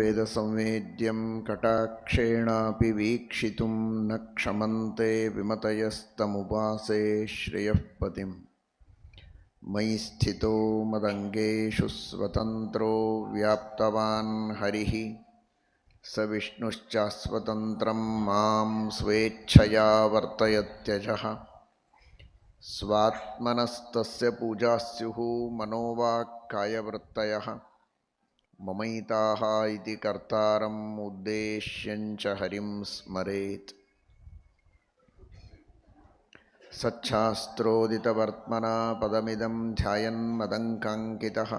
ವೇದಸಂವೇದ್ಯಂ ಕಟಾಕ್ಷೇಣಾಪಿ ವೀಕ್ಷಿತುಂ ನ ಕ್ಷಮಂತೆ ವಿಮತಯಸ್ತಮುಪಾಸೇ ಶ್ರೇಯಃ ಪತಿಂ. ಮಯಿ ಸ್ಥಿತೋ ಮದಂಗೇಷು ಸ್ವತಂತ್ರೋ ವ್ಯಾಪ್ತವಾನ್ ಹರಿಃ ಸ ವಿಷ್ಣುಶ್ಚಾಸ್ವತಂತ್ರಂ ಮಾಂ ಸ್ವೇಚ್ಛಯಾ ವರ್ತಯತ್ಯಜಃ. ಸ್ವಾತ್ಮನಸ್ತಸ್ಯ ಪೂಜಾಸ್ಯುಃ ಮನೋವಾಕ್ಕಾಯವೃತ್ತಯಃ. ಮಮೈತಾಃ ಇತಿ ಕರ್ತಾರಂ ಉದ್ದೇಶ್ಯಂಚ ಹರಿಂ ಸ್ಮರೇತ್. ಸಚ್ಛಾಸ್ತ್ರೋದಿತವರ್ತ್ಮನಾ ಪದಮಿದಂ ಧ್ಯಾಯನ್ ಮದಂಕಾಂಕಿತಃ.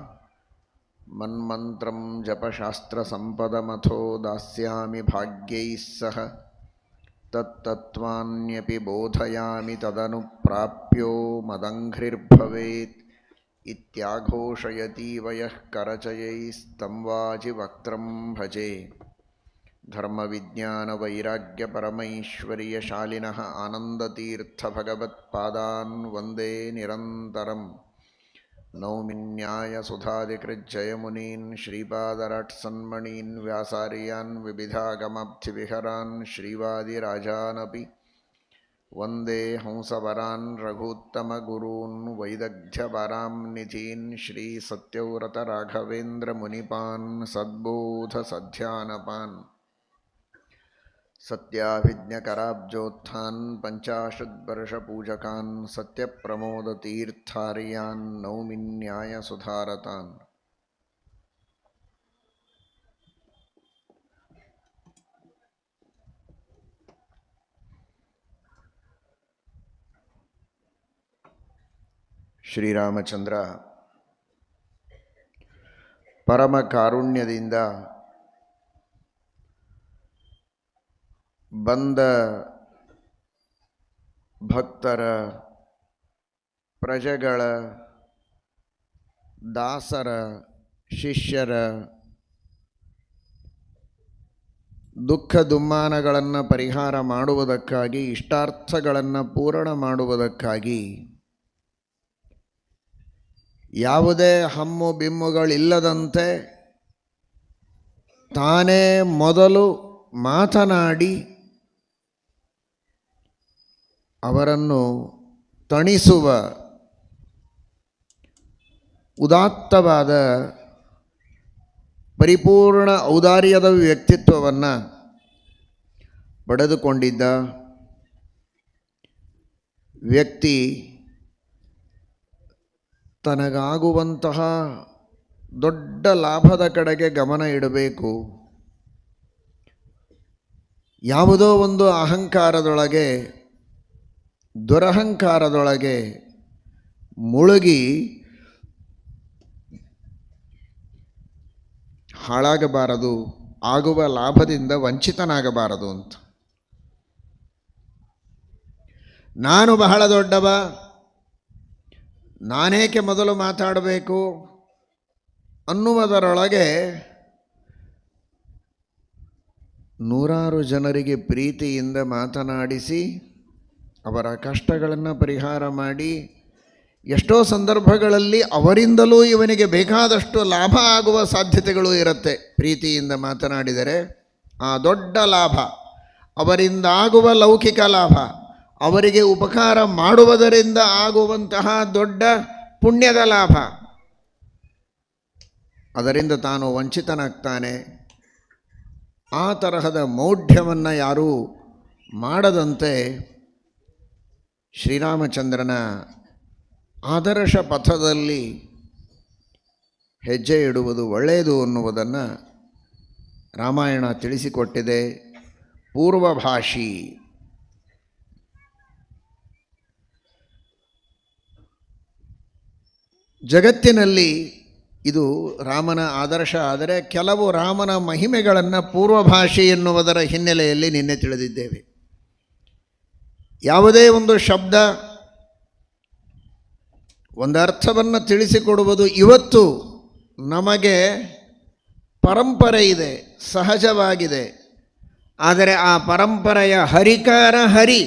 ಮನ್ಮಂತ್ರಂ ಜಪಶಾಸ್ತ್ರಸಂಪದಮಥೋ ದಾಸ್ಯಾಮಿ ಭಾಗ್ಯೈಃ ಸಹ. ತತ್ತತ್ವಾನ್ಯಪಿ ಬೋಧಯಾಮಿ ತದನು ಪ್ರಾಪ್ಯೋ ಮದಂಘ್ರಿರ್ಭವೇತ್. ಇತ್ಯಾಘೋಷಯತೀವ ಯಃ ಕರಚಯೈಸ್तं ವಾಜಿವಕ್ತ್ರಂ ಭಜೆ. ಧರ್ಮವಿಜ್ಞಾನವೈರಾಗ್ಯಪರಮೈಶ್ವರ್ಯಶಾಲಿನಃ ಆನಂದತೀರ್ಥಭಗವತ್ಪಾದಾನ್ ವಂದೇ ನಿರಂತರಂ. ನೌಮಿನ್ಯಾಯಸುಧಾದಿಕೃಜ್ಜಯಮುನೀನ್ ಶ್ರೀಪಾದರಾಟ್ಸನ್ಮಣೀನ್ ವ್ಯಾಸಾರ್ಯಾನ್ ವಿವಿಧಾಗಮಾಬ್ಧಿವಿಹರಾನ್ ಶ್ರೀವಾದಿರಾಜಾನಪಿ ವಂದೇ ಹಂಸವರಾನ್ ರಘೂತ್ತಮಗುರೂನ್ ವೈದಗ್ಧ್ಯಪರಾಂ ನಿಧೀನ್ ಶ್ರೀ ಸತ್ಯವ್ರತ ರಾಘವೇಂದ್ರ ಮುನಿಪಾನ್ ಸದ್ಬೋಧ ಸಧ್ಯಾನಪಾನ್. ಸತ್ಯಾಭಿಜ್ಞಕರಾಬ್ಜೋತ್ಥಾನ್ ಪಂಚಾಶದ್ವರ್ಷಪೂಜಕಾನ್ ಸತ್ಯಪ್ರಮೋದತೀರ್ಥಾರ್ಯಾನ್ ನೌಮಿನ್ಯಾಯಸುಧಾರತಾನ್. ಶ್ರೀರಾಮಚಂದ್ರ ಪರಮ ಕಾರುಣ್ಯದಿಂದ ಬಂದ ಭಕ್ತರ, ಪ್ರಜೆಗಳ, ದಾಸರ, ಶಿಷ್ಯರ ದುಃಖ ದುಮ್ಮಾನಗಳನ್ನು ಪರಿಹಾರ ಮಾಡುವುದಕ್ಕಾಗಿ, ಇಷ್ಟಾರ್ಥಗಳನ್ನು ಪೂರ್ಣ ಮಾಡುವುದಕ್ಕಾಗಿ, ಯಾವುದೇ ಹಮ್ಮು ಬಿಮ್ಮುಗಳಿಲ್ಲದಂತೆ ತಾನೇ ಮೊದಲು ಮಾತನಾಡಿ ಅವರನ್ನು ತಣಿಸುವ ಉದಾತ್ತವಾದ ಪರಿಪೂರ್ಣ ಔದಾರ್ಯದ ವ್ಯಕ್ತಿತ್ವವನ್ನು ಪಡೆದುಕೊಂಡಿದ್ದ ವ್ಯಕ್ತಿ ತನಗಾಗುವಂತಹ ದೊಡ್ಡ ಲಾಭದ ಕಡೆಗೆ ಗಮನ ಇಡಬೇಕು. ಯಾವುದೋ ಒಂದು ಅಹಂಕಾರದೊಳಗೆ, ದುರಹಂಕಾರದೊಳಗೆ ಮುಳುಗಿ ಹಾಳಾಗಬಾರದು, ಆಗುವ ಲಾಭದಿಂದ ವಂಚಿತನಾಗಬಾರದು ಅಂತ. ನಾನು ಬಹಳ ದೊಡ್ಡವ, ನಾನೇಕೆ ಮೊದಲು ಮಾತಾಡಬೇಕು ಅನ್ನುವುದರೊಳಗೆ ನೂರಾರು ಜನರಿಗೆ ಪ್ರೀತಿಯಿಂದ ಮಾತನಾಡಿಸಿ ಅವರ ಕಷ್ಟಗಳನ್ನು ಪರಿಹಾರ ಮಾಡಿ, ಎಷ್ಟೋ ಸಂದರ್ಭಗಳಲ್ಲಿ ಅವರಿಂದಲೂ ಇವನಿಗೆ ಬೇಕಾದಷ್ಟು ಲಾಭ ಆಗುವ ಸಾಧ್ಯತೆಗಳು ಇರುತ್ತೆ. ಪ್ರೀತಿಯಿಂದ ಮಾತನಾಡಿದರೆ ಆ ದೊಡ್ಡ ಲಾಭ, ಅವರಿಂದಾಗುವ ಲೌಕಿಕ ಲಾಭ, ಅವರಿಗೆ ಉಪಕಾರ ಮಾಡುವುದರಿಂದ ಆಗುವಂತಹ ದೊಡ್ಡ ಪುಣ್ಯದ ಲಾಭ, ಅದರಿಂದ ತಾನು ವಂಚಿತನಾಗ್ತಾನೆ. ಆ ತರಹದ ಮೌಢ್ಯವನ್ನು ಯಾರೂ ಮಾಡದಂತೆ ಶ್ರೀರಾಮಚಂದ್ರನ ಆದರ್ಶ ಪಥದಲ್ಲಿ ಹೆಜ್ಜೆ ಇಡುವುದು ಒಳ್ಳೆಯದು ಅನ್ನುವುದನ್ನು ರಾಮಾಯಣ ತಿಳಿಸಿಕೊಟ್ಟಿದೆ. ಪೂರ್ವಭಾಷಿ ಜಗತ್ತಿನಲ್ಲಿ ಇದು ರಾಮನ ಆದರ್ಶ. ಆದರೆ ಕೆಲವು ರಾಮನ ಮಹಿಮೆಗಳನ್ನು ಪೂರ್ವಭಾಷೆ ಎನ್ನುವುದರ ಹಿನ್ನೆಲೆಯಲ್ಲಿ ನಿನ್ನೆ ತಿಳಿದಿದ್ದೇವೆ. ಯಾವುದೇ ಒಂದು ಶಬ್ದ ಒಂದು ಅರ್ಥವನ್ನು ತಿಳಿಸಿಕೊಡುವುದು ಇವತ್ತು ನಮಗೆ ಪರಂಪರೆ ಇದೆ, ಸಹಜವಾಗಿದೆ. ಆದರೆ ಆ ಪರಂಪರೆಯ ಹರಿಕಾರ ಹರಿ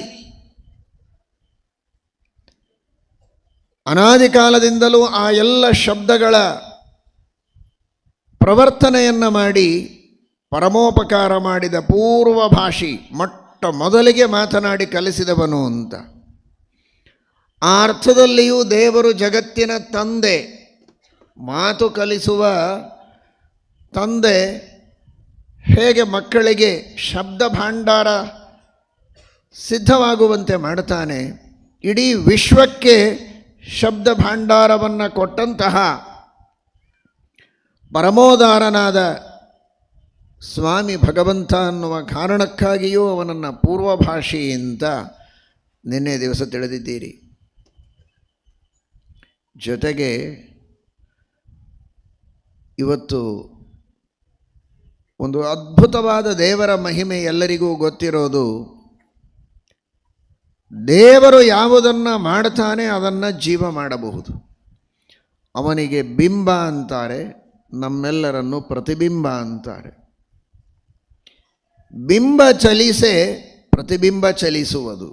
ಅನಾದಿ ಕಾಲದಿಂದಲೂ ಆ ಎಲ್ಲ ಶಬ್ದಗಳ ಪ್ರವರ್ತನೆಯನ್ನು ಮಾಡಿ ಪರಮೋಪಕಾರ ಮಾಡಿದ ಪೂರ್ವಭಾಷಿ, ಮೊಟ್ಟ ಮೊದಲಿಗೆ ಮಾತನಾಡಿ ಕಲಿಸಿದವನು ಅಂತ. ಆ ಅರ್ಥದಲ್ಲಿಯೂ ದೇವರು ಜಗತ್ತಿನ ತಂದೆ, ಮಾತು ಕಲಿಸುವ ತಂದೆ. ಹೇಗೆ ಮಕ್ಕಳಿಗೆ ಶಬ್ದ ಭಾಂಡಾರ ಸಿದ್ಧವಾಗುವಂತೆ ಮಾಡ್ತಾನೆ, ಇಡೀ ವಿಶ್ವಕ್ಕೆ ಶಬ್ದ ಭಾಂಡಾರವನ್ನು ಕೊಟ್ಟಂತಹ ಪರಮೋದಾರನಾದ ಸ್ವಾಮಿ ಭಗವಂತ ಅನ್ನುವ ಕಾರಣಕ್ಕಾಗಿಯೂ ಅವನನ್ನು ಪೂರ್ವಭಾಷಿ ಅಂತ ನಿನ್ನೆ ದಿವಸ ತಿಳಿದಿದ್ದೀರಿ. ಜೊತೆಗೆ ಇವತ್ತು ಒಂದು ಅದ್ಭುತವಾದ ದೇವರ ಮಹಿಮೆ ಎಲ್ಲರಿಗೂ ಗೊತ್ತಿರೋದು, ದೇವರು ಯಾವುದನ್ನು ಮಾಡ್ತಾನೆ ಅದನ್ನು ಜೀವ ಮಾಡಬಹುದು. ಅವನಿಗೆ ಬಿಂಬ ಅಂತಾರೆ, ನಮ್ಮೆಲ್ಲರನ್ನು ಪ್ರತಿಬಿಂಬ ಅಂತಾರೆ. ಬಿಂಬ ಚಲಿಸೆ ಪ್ರತಿಬಿಂಬ ಚಲಿಸುವುದು.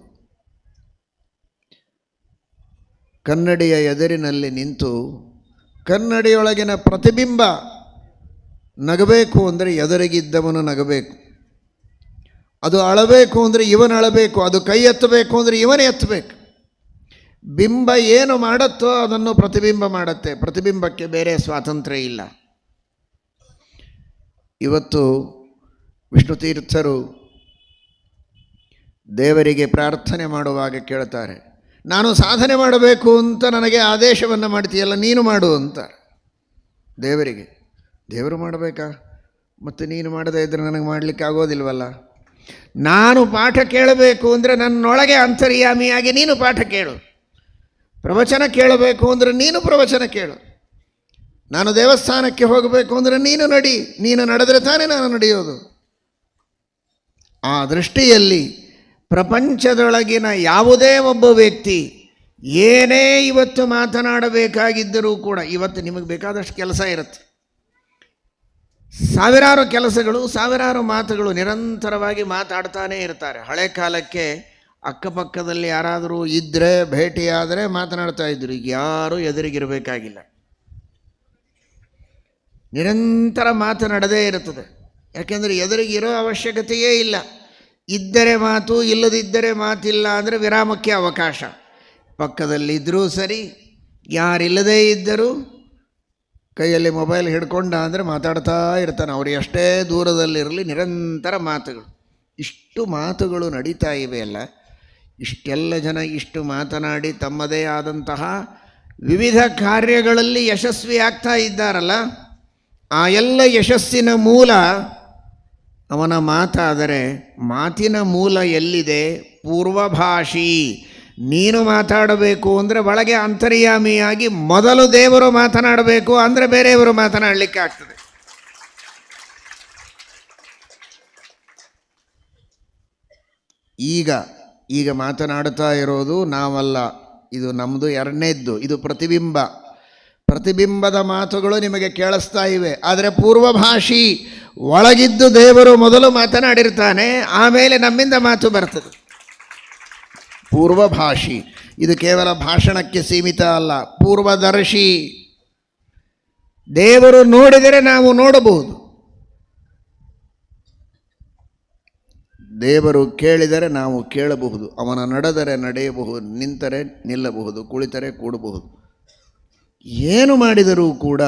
ಕನ್ನಡಿಯ ಎದುರಿನಲ್ಲಿ ನಿಂತು ಕನ್ನಡಿಯೊಳಗಿನ ಪ್ರತಿಬಿಂಬ ನಗಬೇಕು ಅಂದರೆ ಎದುರಿಗಿದ್ದವನು ನಗಬೇಕು, ಅದು ಅಳಬೇಕು ಅಂದರೆ ಇವನು ಅಳಬೇಕು, ಅದು ಕೈ ಎತ್ತಬೇಕು ಅಂದರೆ ಇವನೇ ಎತ್ತಬೇಕು. ಬಿಂಬ ಏನು ಮಾಡುತ್ತೋ ಅದನ್ನು ಪ್ರತಿಬಿಂಬ ಮಾಡುತ್ತೆ. ಪ್ರತಿಬಿಂಬಕ್ಕೆ ಬೇರೆ ಸ್ವಾತಂತ್ರ್ಯ ಇಲ್ಲ. ಇವತ್ತು ವಿಷ್ಣು ತೀರ್ಥರು ದೇವರಿಗೆ ಪ್ರಾರ್ಥನೆ ಮಾಡುವಾಗ ಕೇಳ್ತಾರೆ, ನಾನು ಸಾಧನೆ ಮಾಡಬೇಕು ಅಂತ ನನಗೆ ಆದೇಶವನ್ನು ಮಾಡ್ತೀಯಲ್ಲ, ನೀನು ಮಾಡು ಅಂತ ದೇವರಿಗೆ. ದೇವರು ಮಾಡಬೇಕಾ? ಮತ್ತು ನೀನು ಮಾಡದೇ ಇದ್ದರೆ ನನಗೆ ಮಾಡಲಿಕ್ಕೆ ಆಗೋದಿಲ್ವಲ್ಲ. ನಾನು ಪಾಠ ಕೇಳಬೇಕು ಅಂದರೆ ನನ್ನೊಳಗೆ ಅಂತರ್ಯಾಮಿಯಾಗಿ ನೀನು ಪಾಠ ಕೇಳು. ಪ್ರವಚನ ಕೇಳಬೇಕು ಅಂದರೆ ನೀನು ಪ್ರವಚನ ಕೇಳು. ನಾನು ದೇವಸ್ಥಾನಕ್ಕೆ ಹೋಗಬೇಕು ಅಂದರೆ ನೀನು ನಡಿ. ನೀನು ನಡೆದರೆ ತಾನೇ ನಾನು ನಡೆಯೋದು. ಆ ದೃಷ್ಟಿಯಲ್ಲಿ ಪ್ರಪಂಚದೊಳಗಿನ ಯಾವುದೇ ಒಬ್ಬ ವ್ಯಕ್ತಿ ಏನೇ ಇವತ್ತು ಮಾತನಾಡಬೇಕಾಗಿದ್ದರೂ ಕೂಡ, ಇವತ್ತು ನಿಮಗೆ ಬೇಕಾದಷ್ಟು ಕೆಲಸ ಇರುತ್ತೆ, ಸಾವಿರಾರು ಕೆಲಸಗಳು, ಸಾವಿರಾರು ಮಾತುಗಳು, ನಿರಂತರವಾಗಿ ಮಾತಾಡ್ತಾನೇ ಇರ್ತಾರೆ. ಹಳೆ ಕಾಲಕ್ಕೆ ಅಕ್ಕಪಕ್ಕದಲ್ಲಿ ಯಾರಾದರೂ ಇದ್ದರೆ, ಭೇಟಿಯಾದರೆ ಮಾತನಾಡ್ತಾ ಇದ್ರು. ಈಗ ಯಾರೂ ಎದುರಿಗಿರಬೇಕಾಗಿಲ್ಲ, ನಿರಂತರ ಮಾತನಾಡದೇ ಇರುತ್ತದೆ. ಯಾಕೆಂದರೆ ಎದುರಿಗಿರೋ ಅವಶ್ಯಕತೆಯೇ ಇಲ್ಲ. ಇದ್ದರೆ ಮಾತು, ಇಲ್ಲದಿದ್ದರೆ ಮಾತಿಲ್ಲ ಅಂದರೆ ವಿರಾಮಕ್ಕೆ ಅವಕಾಶ. ಪಕ್ಕದಲ್ಲಿದ್ದರೂ ಸರಿ, ಯಾರಿಲ್ಲದೇ ಇದ್ದರೂ ಕೈಯಲ್ಲಿ ಮೊಬೈಲ್ ಹಿಡ್ಕೊಂಡ ಅಂದರೆ ಮಾತಾಡ್ತಾ ಇರ್ತಾನೆ. ಅವರು ಎಷ್ಟೇ ದೂರದಲ್ಲಿರಲಿ ನಿರಂತರ ಮಾತುಗಳು. ಇಷ್ಟು ಮಾತುಗಳು ನಡೀತಾ ಇವೆ ಅಲ್ಲ. ಇಷ್ಟೆಲ್ಲ ಜನ ಇಷ್ಟು ಮಾತನಾಡಿ ತಮ್ಮದೇ ಆದಂತಹ ವಿವಿಧ ಕಾರ್ಯಗಳಲ್ಲಿ ಯಶಸ್ವಿ ಆಗ್ತಾ ಇದ್ದಾರಲ್ಲ, ಆ ಎಲ್ಲ ಯಶಸ್ಸಿನ ಮೂಲ ಅವನ ಮಾತಾದರೆ, ಮಾತಿನ ಮೂಲ ಎಲ್ಲಿದೆ? ಪೂರ್ವಭಾಷಿ. ನೀನು ಮಾತಾಡಬೇಕು ಅಂದರೆ ಒಳಗೆ ಅಂತರ್ಯಾಮಿಯಾಗಿ ಮೊದಲು ದೇವರು ಮಾತನಾಡಬೇಕು, ಅಂದರೆ ಬೇರೆಯವರು ಮಾತನಾಡಲಿಕ್ಕೆ ಆಗ್ತದೆ. ಈಗ ಮಾತನಾಡ್ತಾ ಇರೋದು ನಾವಲ್ಲ, ಇದು ನಮ್ಮದು ಎರಡನೇದ್ದು. ಇದು ಪ್ರತಿಬಿಂಬ. ಪ್ರತಿಬಿಂಬದ ಮಾತುಗಳು ನಿಮಗೆ ಕೇಳಿಸ್ತಾ ಇವೆ. ಆದರೆ ಪೂರ್ವಭಾಷಿ ಒಳಗಿದ್ದು ದೇವರು ಮೊದಲು ಮಾತನಾಡಿರ್ತಾನೆ, ಆಮೇಲೆ ನಮ್ಮಿಂದ ಮಾತು ಬರ್ತದೆ. ಪೂರ್ವಭಾಷಿ ಇದು ಕೇವಲ ಭಾಷಣಕ್ಕೆ ಸೀಮಿತ ಅಲ್ಲ, ಪೂರ್ವದರ್ಶಿ. ದೇವರು ನೋಡಿದರೆ ನಾವು ನೋಡಬಹುದು, ದೇವರು ಕೇಳಿದರೆ ನಾವು ಕೇಳಬಹುದು, ಅವನ ನಡೆದರೆ ನಡೆಯಬಹುದು, ನಿಂತರೆ ನಿಲ್ಲಬಹುದು, ಕುಳಿತರೆ ಕೂಡಬಹುದು. ಏನು ಮಾಡಿದರೂ ಕೂಡ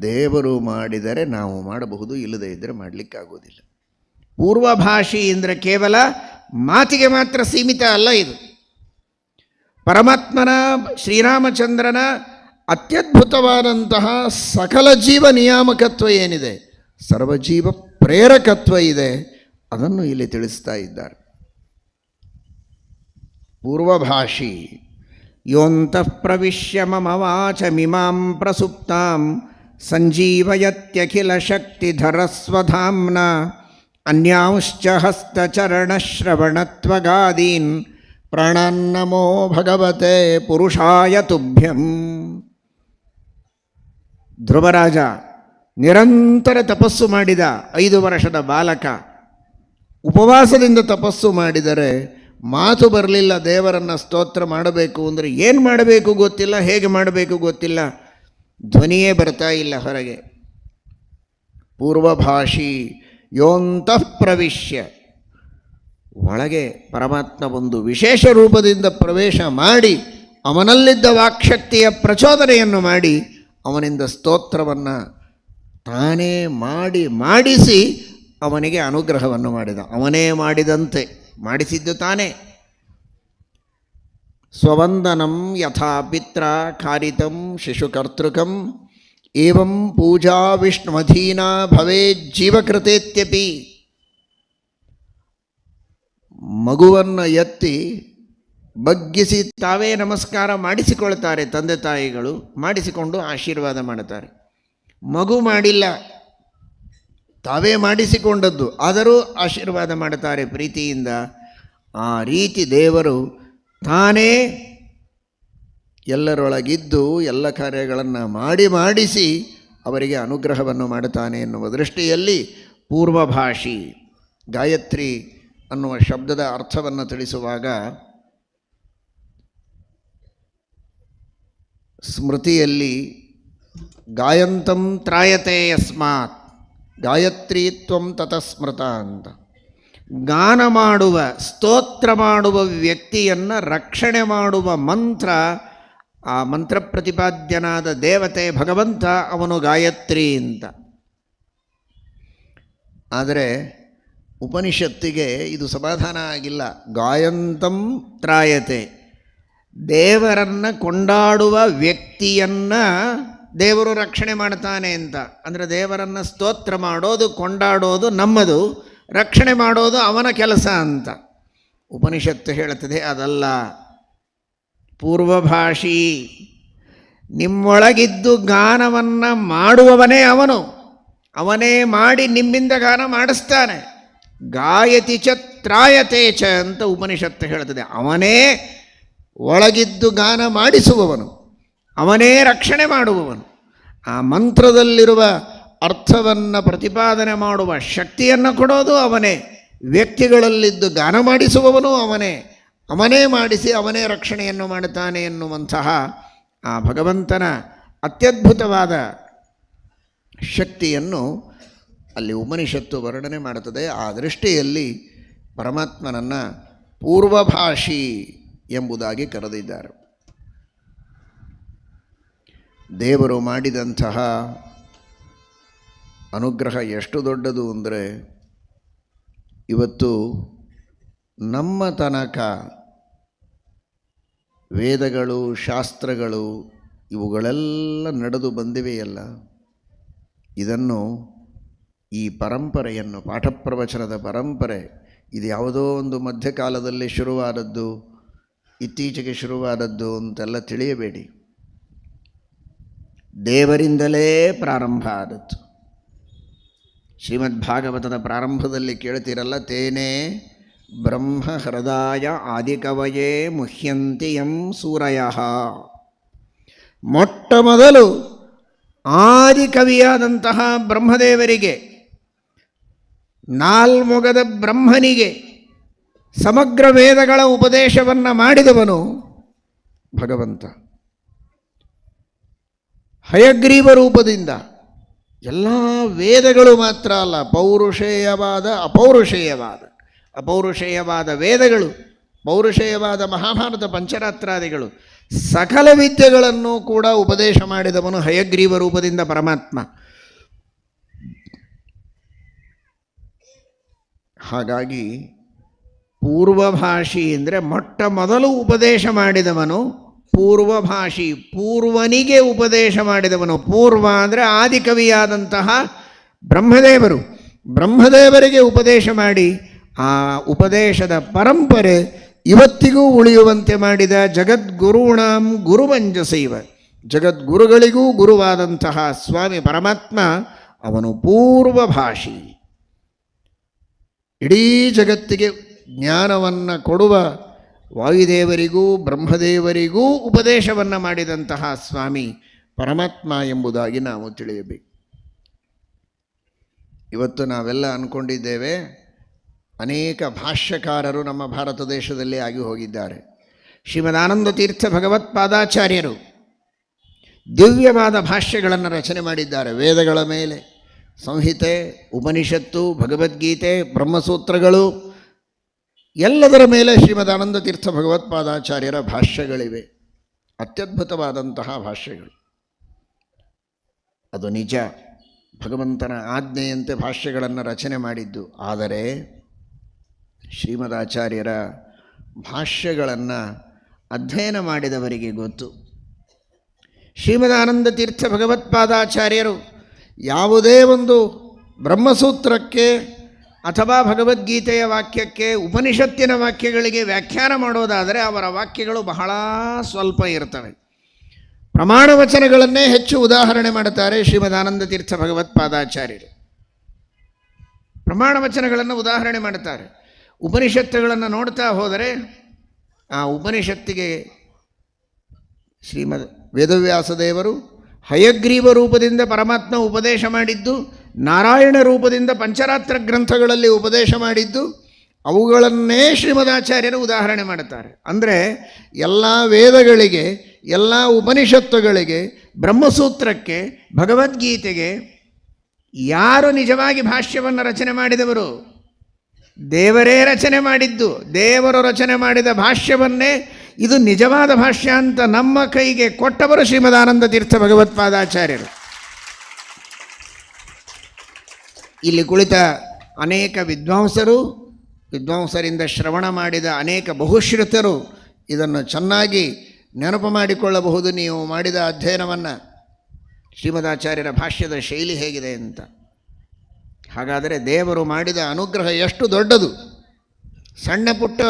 ದೇವರು ಮಾಡಿದರೆ ನಾವು ಮಾಡಬಹುದು, ಇಲ್ಲದೇ ಇದ್ದರೆ ಮಾಡಲಿಕ್ಕಾಗೋದಿಲ್ಲ. ಪೂರ್ವಭಾಷಿ ಅಂದರೆ ಕೇವಲ ಮಾತಿಗೆ ಮಾತ್ರ ಸೀಮಿತ ಅಲ್ಲ. ಇದು ಪರಮಾತ್ಮನ, ಶ್ರೀರಾಮಚಂದ್ರನ ಅತ್ಯದ್ಭುತವಾದಂತಹ ಸಕಲ ಜೀವ ನಿಯಾಮಕತ್ವ ಏನಿದೆ, ಸರ್ವಜೀವ ಪ್ರೇರಕತ್ವ ಇದೆ, ಅದನ್ನು ಇಲ್ಲಿ ತಿಳಿಸ್ತಾ ಇದ್ದಾರೆ. ಪೂರ್ವಭಾಷಿ ಯೋಂತಃ ಪ್ರವಿಶ್ಯ ಮಮ ವಾಚಮಿಮಾಂ ಪ್ರಸುಪ್ತಾಂ ಸಂಜೀವಯತ್ಯಖಿಲ ಶಕ್ತಿಧರಸ್ವಧಾಮ್ನ ಅನ್ಯಾಂಶ್ಚ ಹಸ್ತಚರಣಶ್ರವಣತ್ವಗಾದೀನ್ ಪ್ರಣನ್ನಮೋ ಭಗವತೆ ಪುರುಷಾಯ ತುಭ್ಯಂ. ಧ್ರುವರಾಜ ನಿರಂತರ ತಪಸ್ಸು ಮಾಡಿದ 5 ವರ್ಷದ ಬಾಲಕ. ಉಪವಾಸದಿಂದ ತಪಸ್ಸು ಮಾಡಿದರೆ ಮಾತು ಬರಲಿಲ್ಲ. ದೇವರನ್ನು ಸ್ತೋತ್ರ ಮಾಡಬೇಕು ಅಂದರೆ ಏನು ಮಾಡಬೇಕು ಗೊತ್ತಿಲ್ಲ, ಹೇಗೆ ಮಾಡಬೇಕು ಗೊತ್ತಿಲ್ಲ, ಧ್ವನಿಯೇ ಬರ್ತಾ ಇಲ್ಲ ಹೊರಗೆ. ಪೂರ್ವಭಾಷಿ ಯೋಂತಃ ಪ್ರವಿಶ್ಯ, ಒಳಗೆ ಪರಮಾತ್ಮ ಒಂದು ವಿಶೇಷ ರೂಪದಿಂದ ಪ್ರವೇಶ ಮಾಡಿ ಅವನಲ್ಲಿದ್ದ ವಾಕ್ಶಕ್ತಿಯ ಪ್ರಚೋದನೆಯನ್ನು ಮಾಡಿ ಅವನಿಂದ ಸ್ತೋತ್ರವನ್ನು ತಾನೇ ಮಾಡಿಸಿ ಅವನಿಗೆ ಅನುಗ್ರಹವನ್ನು ಮಾಡಿದ. ಅವನೇ ಮಾಡಿದಂತೆ, ಮಾಡಿಸಿದ್ದು ತಾನೇ. ಸ್ವವಂದನಂ ಯಥಾ ಪಿತ್ರ ಕಾರಿತಂ ಶಿಶುಕರ್ತೃಕಂ ಏವಂ ಪೂಜಾ ವಿಷ್ಣುಮಧೀನಾ ಭವೇಜ್ಜೀವಕೃತೇತ್ಯಪಿ. ಮಗುವನ್ನು ಎತ್ತಿ ಬಗ್ಗಿಸಿ ತಾವೇ ನಮಸ್ಕಾರ ಮಾಡಿಸಿಕೊಳ್ತಾರೆ ತಂದೆ ತಾಯಿಗಳು, ಮಾಡಿಸಿಕೊಂಡು ಆಶೀರ್ವಾದ ಮಾಡುತ್ತಾರೆ. ಮಗು ಮಾಡಿಲ್ಲ, ತಾವೇ ಮಾಡಿಸಿಕೊಂಡದ್ದು, ಆದರೂ ಆಶೀರ್ವಾದ ಮಾಡುತ್ತಾರೆ ಪ್ರೀತಿಯಿಂದ. ಆ ರೀತಿ ದೇವರು ತಾನೇ ಎಲ್ಲರೊಳಗಿದ್ದು ಎಲ್ಲ ಕಾರ್ಯಗಳನ್ನು ಮಾಡಿಸಿ ಅವರಿಗೆ ಅನುಗ್ರಹವನ್ನು ಮಾಡುತ್ತಾನೆ ಎನ್ನುವ ದೃಷ್ಟಿಯಲ್ಲಿ ಪೂರ್ವಭಾಷಿ ಗಾಯತ್ರಿ ಅನ್ನುವ ಶಬ್ದದ ಅರ್ಥವನ್ನು ತಿಳಿಸುವಾಗ ಸ್ಮೃತಿಯಲ್ಲಿ ಗಾಯಂತಂ ತ್ರಾಯತೆ ಯಸ್ಮಾತ್ ಗಾಯತ್ರೀತ್ವಂ ತತಸ್ಮೃತ ಅಂತ. ಗಾನ ಮಾಡುವ, ಸ್ತೋತ್ರ ಮಾಡುವ ವ್ಯಕ್ತಿಯನ್ನು ರಕ್ಷಣೆ ಮಾಡುವ ಮಂತ್ರ, ಆ ಮಂತ್ರ ಪ್ರತಿಪಾದ್ಯನಾದ ದೇವತೆ ಭಗವಂತ, ಅವನು ಗಾಯತ್ರಿ ಅಂತ. ಆದರೆ ಉಪನಿಷತ್ತಿಗೆ ಇದು ಸಮಾಧಾನ ಆಗಿಲ್ಲ. ಗಾಯಂತಂ ತ್ರಾಯತೆ, ದೇವರನ್ನು ಕೊಂಡಾಡುವ ವ್ಯಕ್ತಿಯನ್ನು ದೇವರು ರಕ್ಷಣೆ ಮಾಡ್ತಾನೆ ಅಂತ. ಅಂದರೆ ದೇವರನ್ನು ಸ್ತೋತ್ರ ಮಾಡೋದು, ಕೊಂಡಾಡೋದು ನಮ್ಮದು, ರಕ್ಷಣೆ ಮಾಡೋದು ಅವನ ಕೆಲಸ ಅಂತ ಉಪನಿಷತ್ತು ಹೇಳುತ್ತದೆ. ಅದಲ್ಲ, ಪೂರ್ವಭಾಷಿ, ನಿಮ್ಮೊಳಗಿದ್ದು ಗಾನವನ್ನು ಮಾಡುವವನೇ ಅವನು. ಅವನೇ ಮಾಡಿ ನಿಮ್ಮಿಂದ ಗಾನ ಮಾಡಿಸ್ತಾನೆ. ಗಾಯತಿ ಚ ತ್ರಾಯತೆ ಚ ಅಂತ ಉಪನಿಷತ್ತು ಹೇಳುತ್ತದೆ. ಅವನೇ ಒಳಗಿದ್ದು ಗಾನ ಮಾಡಿಸುವವನು, ಅವನೇ ರಕ್ಷಣೆ ಮಾಡುವವನು. ಆ ಮಂತ್ರದಲ್ಲಿರುವ ಅರ್ಥವನ್ನು ಪ್ರತಿಪಾದನೆ ಮಾಡುವ ಶಕ್ತಿಯನ್ನು ಕೊಡೋದು ಅವನೇ. ವ್ಯಕ್ತಿಗಳಲ್ಲಿದ್ದು ಗಾನ ಮಾಡಿಸುವವನು ಅವನೇ. ಅವನೇ ಮಾಡಿಸಿ ಅವನೇ ರಕ್ಷಣೆಯನ್ನು ಮಾಡುತ್ತಾನೆ ಎನ್ನುವಂತಹ ಆ ಭಗವಂತನ ಅತ್ಯದ್ಭುತವಾದ ಶಕ್ತಿಯನ್ನು ಅಲ್ಲಿ ಉಪನಿಷತ್ತು ವರ್ಣನೆ ಮಾಡುತ್ತದೆ. ಆ ದೃಷ್ಟಿಯಲ್ಲಿ ಪರಮಾತ್ಮನನ್ನು ಪೂರ್ವಭಾಷಿ ಎಂಬುದಾಗಿ ಕರೆದಿದ್ದಾರೆ. ದೇವರು ಮಾಡಿದಂತಹ ಅನುಗ್ರಹ ಎಷ್ಟು ದೊಡ್ಡದು ಅಂದರೆ, ಇವತ್ತು ನಮ್ಮ ತನಕ ವೇದಗಳು, ಶಾಸ್ತ್ರಗಳು ಇವುಗಳೆಲ್ಲ ನಡೆದು ಬಂದಿವೆಯಲ್ಲ, ಇದನ್ನು, ಈ ಪರಂಪರೆಯನ್ನು, ಪಾಠ ಪ್ರವಚನದ ಪರಂಪರೆ, ಇದು ಯಾವುದೋ ಒಂದು ಮಧ್ಯಕಾಲದಲ್ಲಿ ಶುರುವಾದದ್ದು, ಇತ್ತೀಚೆಗೆ ಶುರುವಾದದ್ದು ಅಂತೆಲ್ಲ ತಿಳಿಯಬೇಡಿ. ದೇವರಿಂದಲೇ ಪ್ರಾರಂಭ ಆದದ್ದು. ಶ್ರೀಮದ್ ಭಾಗವತದ ಪ್ರಾರಂಭದಲ್ಲಿ ಕೇಳ್ತಿರಲ್ಲ, ತೇನೇ ಬ್ರಹ್ಮ ಹೃದಯ ಆದಿಕವಯೇ ಮುಹ್ಯಂತಿ ಯಂ ಸೂರಯಃ. ಮೊಟ್ಟ ಮೊದಲು ಆದಿಕವಿಯಾದಂತಹ ಬ್ರಹ್ಮದೇವರಿಗೆ, ನಾಲ್ಮೊಗದ ಬ್ರಹ್ಮನಿಗೆ ಸಮಗ್ರ ವೇದಗಳ ಉಪದೇಶವನ್ನು ಮಾಡಿದವನು ಭಗವಂತ. ಹಯಗ್ರೀವ ರೂಪದಿಂದ ಎಲ್ಲ ವೇದಗಳು ಮಾತ್ರ ಅಲ್ಲ, ಪೌರುಷೇಯವಾದ ಅಪೌರುಷೇಯವಾದ ವೇದಗಳು, ಪೌರುಷೇಯವಾದ ಮಹಾಭಾರತ ಪಂಚರಾತ್ರಾದಿಗಳು, ಸಕಲ ವಿದ್ಯೆಗಳನ್ನು ಕೂಡ ಉಪದೇಶ ಮಾಡಿದವನು ಹಯಗ್ರೀವ ರೂಪದಿಂದ ಪರಮಾತ್ಮ. ಹಾಗಾಗಿ ಪೂರ್ವಭಾಷಿ ಅಂದರೆ ಮೊಟ್ಟ ಮೊದಲು ಉಪದೇಶ ಮಾಡಿದವನು ಪೂರ್ವಭಾಷಿ, ಪೂರ್ವನಿಗೆ ಉಪದೇಶ ಮಾಡಿದವನು. ಪೂರ್ವ ಅಂದರೆ ಆದಿಕವಿಯಾದಂತಹ ಬ್ರಹ್ಮದೇವರು, ಬ್ರಹ್ಮದೇವರಿಗೆ ಉಪದೇಶ ಮಾಡಿ ಆ ಉಪದೇಶದ ಪರಂಪರೆ ಇವತ್ತಿಗೂ ಉಳಿಯುವಂತೆ ಮಾಡಿದ ಜಗದ್ಗುರುಣಾಂ ಗುರುವಂಜಸೈವ, ಜಗದ್ಗುರುಗಳಿಗೂ ಗುರುವಾದಂತಹ ಸ್ವಾಮಿ ಪರಮಾತ್ಮ ಅವನು ಪೂರ್ವಭಾಷಿ. ಇಡೀ ಜಗತ್ತಿಗೆ ಜ್ಞಾನವನ್ನು ಕೊಡುವ ವಾಯುದೇವರಿಗೂ ಬ್ರಹ್ಮದೇವರಿಗೂ ಉಪದೇಶವನ್ನು ಮಾಡಿದಂತಹ ಸ್ವಾಮಿ ಪರಮಾತ್ಮ ಎಂಬುದಾಗಿ ನಾವು ತಿಳಿಯಬೇಕು. ಇವತ್ತು ನಾವೆಲ್ಲ ಅಂದ್ಕೊಂಡಿದ್ದೇವೆ, ಅನೇಕ ಭಾಷ್ಯಕಾರರು ನಮ್ಮ ಭಾರತ ದೇಶದಲ್ಲಿ ಆಗಿ ಹೋಗಿದ್ದಾರೆ. ಶ್ರೀಮದಾನಂದ ತೀರ್ಥ ಭಗವತ್ಪಾದಾಚಾರ್ಯರು ದಿವ್ಯವಾದ ಭಾಷ್ಯಗಳನ್ನು ರಚನೆ ಮಾಡಿದ್ದಾರೆ ವೇದಗಳ ಮೇಲೆ, ಸಂಹಿತೆ, ಉಪನಿಷತ್ತು, ಭಗವದ್ಗೀತೆ, ಬ್ರಹ್ಮಸೂತ್ರಗಳು ಎಲ್ಲದರ ಮೇಲೆ ಶ್ರೀಮದಾನಂದ ತೀರ್ಥ ಭಗವತ್ಪಾದಾಚಾರ್ಯರ ಭಾಷ್ಯಗಳಿವೆ. ಅತ್ಯದ್ಭುತವಾದಂತಹ ಭಾಷ್ಯಗಳು. ಅದು ನಿಜ, ಭಗವಂತನ ಆಜ್ಞೆಯಂತೆ ಭಾಷ್ಯಗಳನ್ನು ರಚನೆ ಮಾಡಿದ್ದು. ಆದರೆ ಶ್ರೀಮದಾಚಾರ್ಯರ ಭಾಷ್ಯಗಳನ್ನು ಅಧ್ಯಯನ ಮಾಡಿದವರಿಗೆ ಗೊತ್ತು. ಶ್ರೀಮದಾನಂದ ತೀರ್ಥ ಭಗವತ್ಪಾದಾಚಾರ್ಯರು ಯಾವುದೇ ಒಂದು ಬ್ರಹ್ಮಸೂತ್ರಕ್ಕೆ ಅಥವಾ ಭಗವದ್ಗೀತೆಯ ವಾಕ್ಯಕ್ಕೆ, ಉಪನಿಷತ್ತಿನ ವಾಕ್ಯಗಳಿಗೆ ವ್ಯಾಖ್ಯಾನ ಮಾಡೋದಾದರೆ ಅವರ ವಾಕ್ಯಗಳು ಬಹಳ ಸ್ವಲ್ಪ ಇರ್ತವೆ. ಪ್ರಮಾಣ ವಚನಗಳನ್ನೇ ಹೆಚ್ಚು ಉದಾಹರಣೆ ಮಾಡುತ್ತಾರೆ ಶ್ರೀಮದಾನಂದ ತೀರ್ಥ ಭಗವತ್ಪಾದಾಚಾರ್ಯರು. ಪ್ರಮಾಣ ವಚನಗಳನ್ನು ಉದಾಹರಣೆ ಮಾಡುತ್ತಾರೆ. ಉಪನಿಷತ್ತುಗಳನ್ನು ನೋಡ್ತಾ ಹೋದರೆ ಆ ಉಪನಿಷತ್ತಿಗೆ ಶ್ರೀಮದ್ ವೇದವ್ಯಾಸದೇವರು ಹಯಗ್ರೀವ ರೂಪದಿಂದ ಪರಮಾತ್ಮ ಉಪದೇಶ ಮಾಡಿದ್ದು, ನಾರಾಯಣ ರೂಪದಿಂದ ಪಂಚರಾತ್ರ ಗ್ರಂಥಗಳಲ್ಲಿ ಉಪದೇಶ ಮಾಡಿದ್ದು, ಅವುಗಳನ್ನೇ ಶ್ರೀಮದಾಚಾರ್ಯರು ಉದಾಹರಣೆ ಮಾಡುತ್ತಾರೆ. ಅಂದರೆ ಎಲ್ಲ ವೇದಗಳಿಗೆ, ಎಲ್ಲ ಉಪನಿಷತ್ತುಗಳಿಗೆ, ಬ್ರಹ್ಮಸೂತ್ರಕ್ಕೆ, ಭಗವದ್ಗೀತೆಗೆ ಯಾರು ನಿಜವಾಗಿ ಭಾಷ್ಯವನ್ನು ರಚನೆ ಮಾಡಿದವರು? ದೇವರೇ ರಚನೆ ಮಾಡಿದ್ದು. ದೇವರು ರಚನೆ ಮಾಡಿದ ಭಾಷ್ಯವನ್ನೇ ಇದು ನಿಜವಾದ ಭಾಷ್ಯ ಅಂತ ನಮ್ಮ ಕೈಗೆ ಕೊಟ್ಟವರು ಶ್ರೀಮದಾನಂದ ತೀರ್ಥ ಭಗವತ್ಪಾದಾಚಾರ್ಯರು. ಇಲ್ಲಿ ಕುಳಿತ ಅನೇಕ ವಿದ್ವಾಂಸರಿಂದ ಶ್ರವಣ ಮಾಡಿದ ಅನೇಕ ಬಹುಶ್ರುತರು ಇದನ್ನು ಚೆನ್ನಾಗಿ ನೆನಪು ಮಾಡಿಕೊಳ್ಳಬಹುದು. ನೀವು ಮಾಡಿದ ಅಧ್ಯಯನವನ್ನು, ಶ್ರೀಮದಾಚಾರ್ಯರ ಭಾಷ್ಯದ ಶೈಲಿ ಹೇಗಿದೆ ಅಂತ. ಹಾಗಾದರೆ ದೇವರು ಮಾಡಿದ ಅನುಗ್ರಹ ಎಷ್ಟು ದೊಡ್ಡದು! ಸಣ್ಣ ಪುಟ್ಟ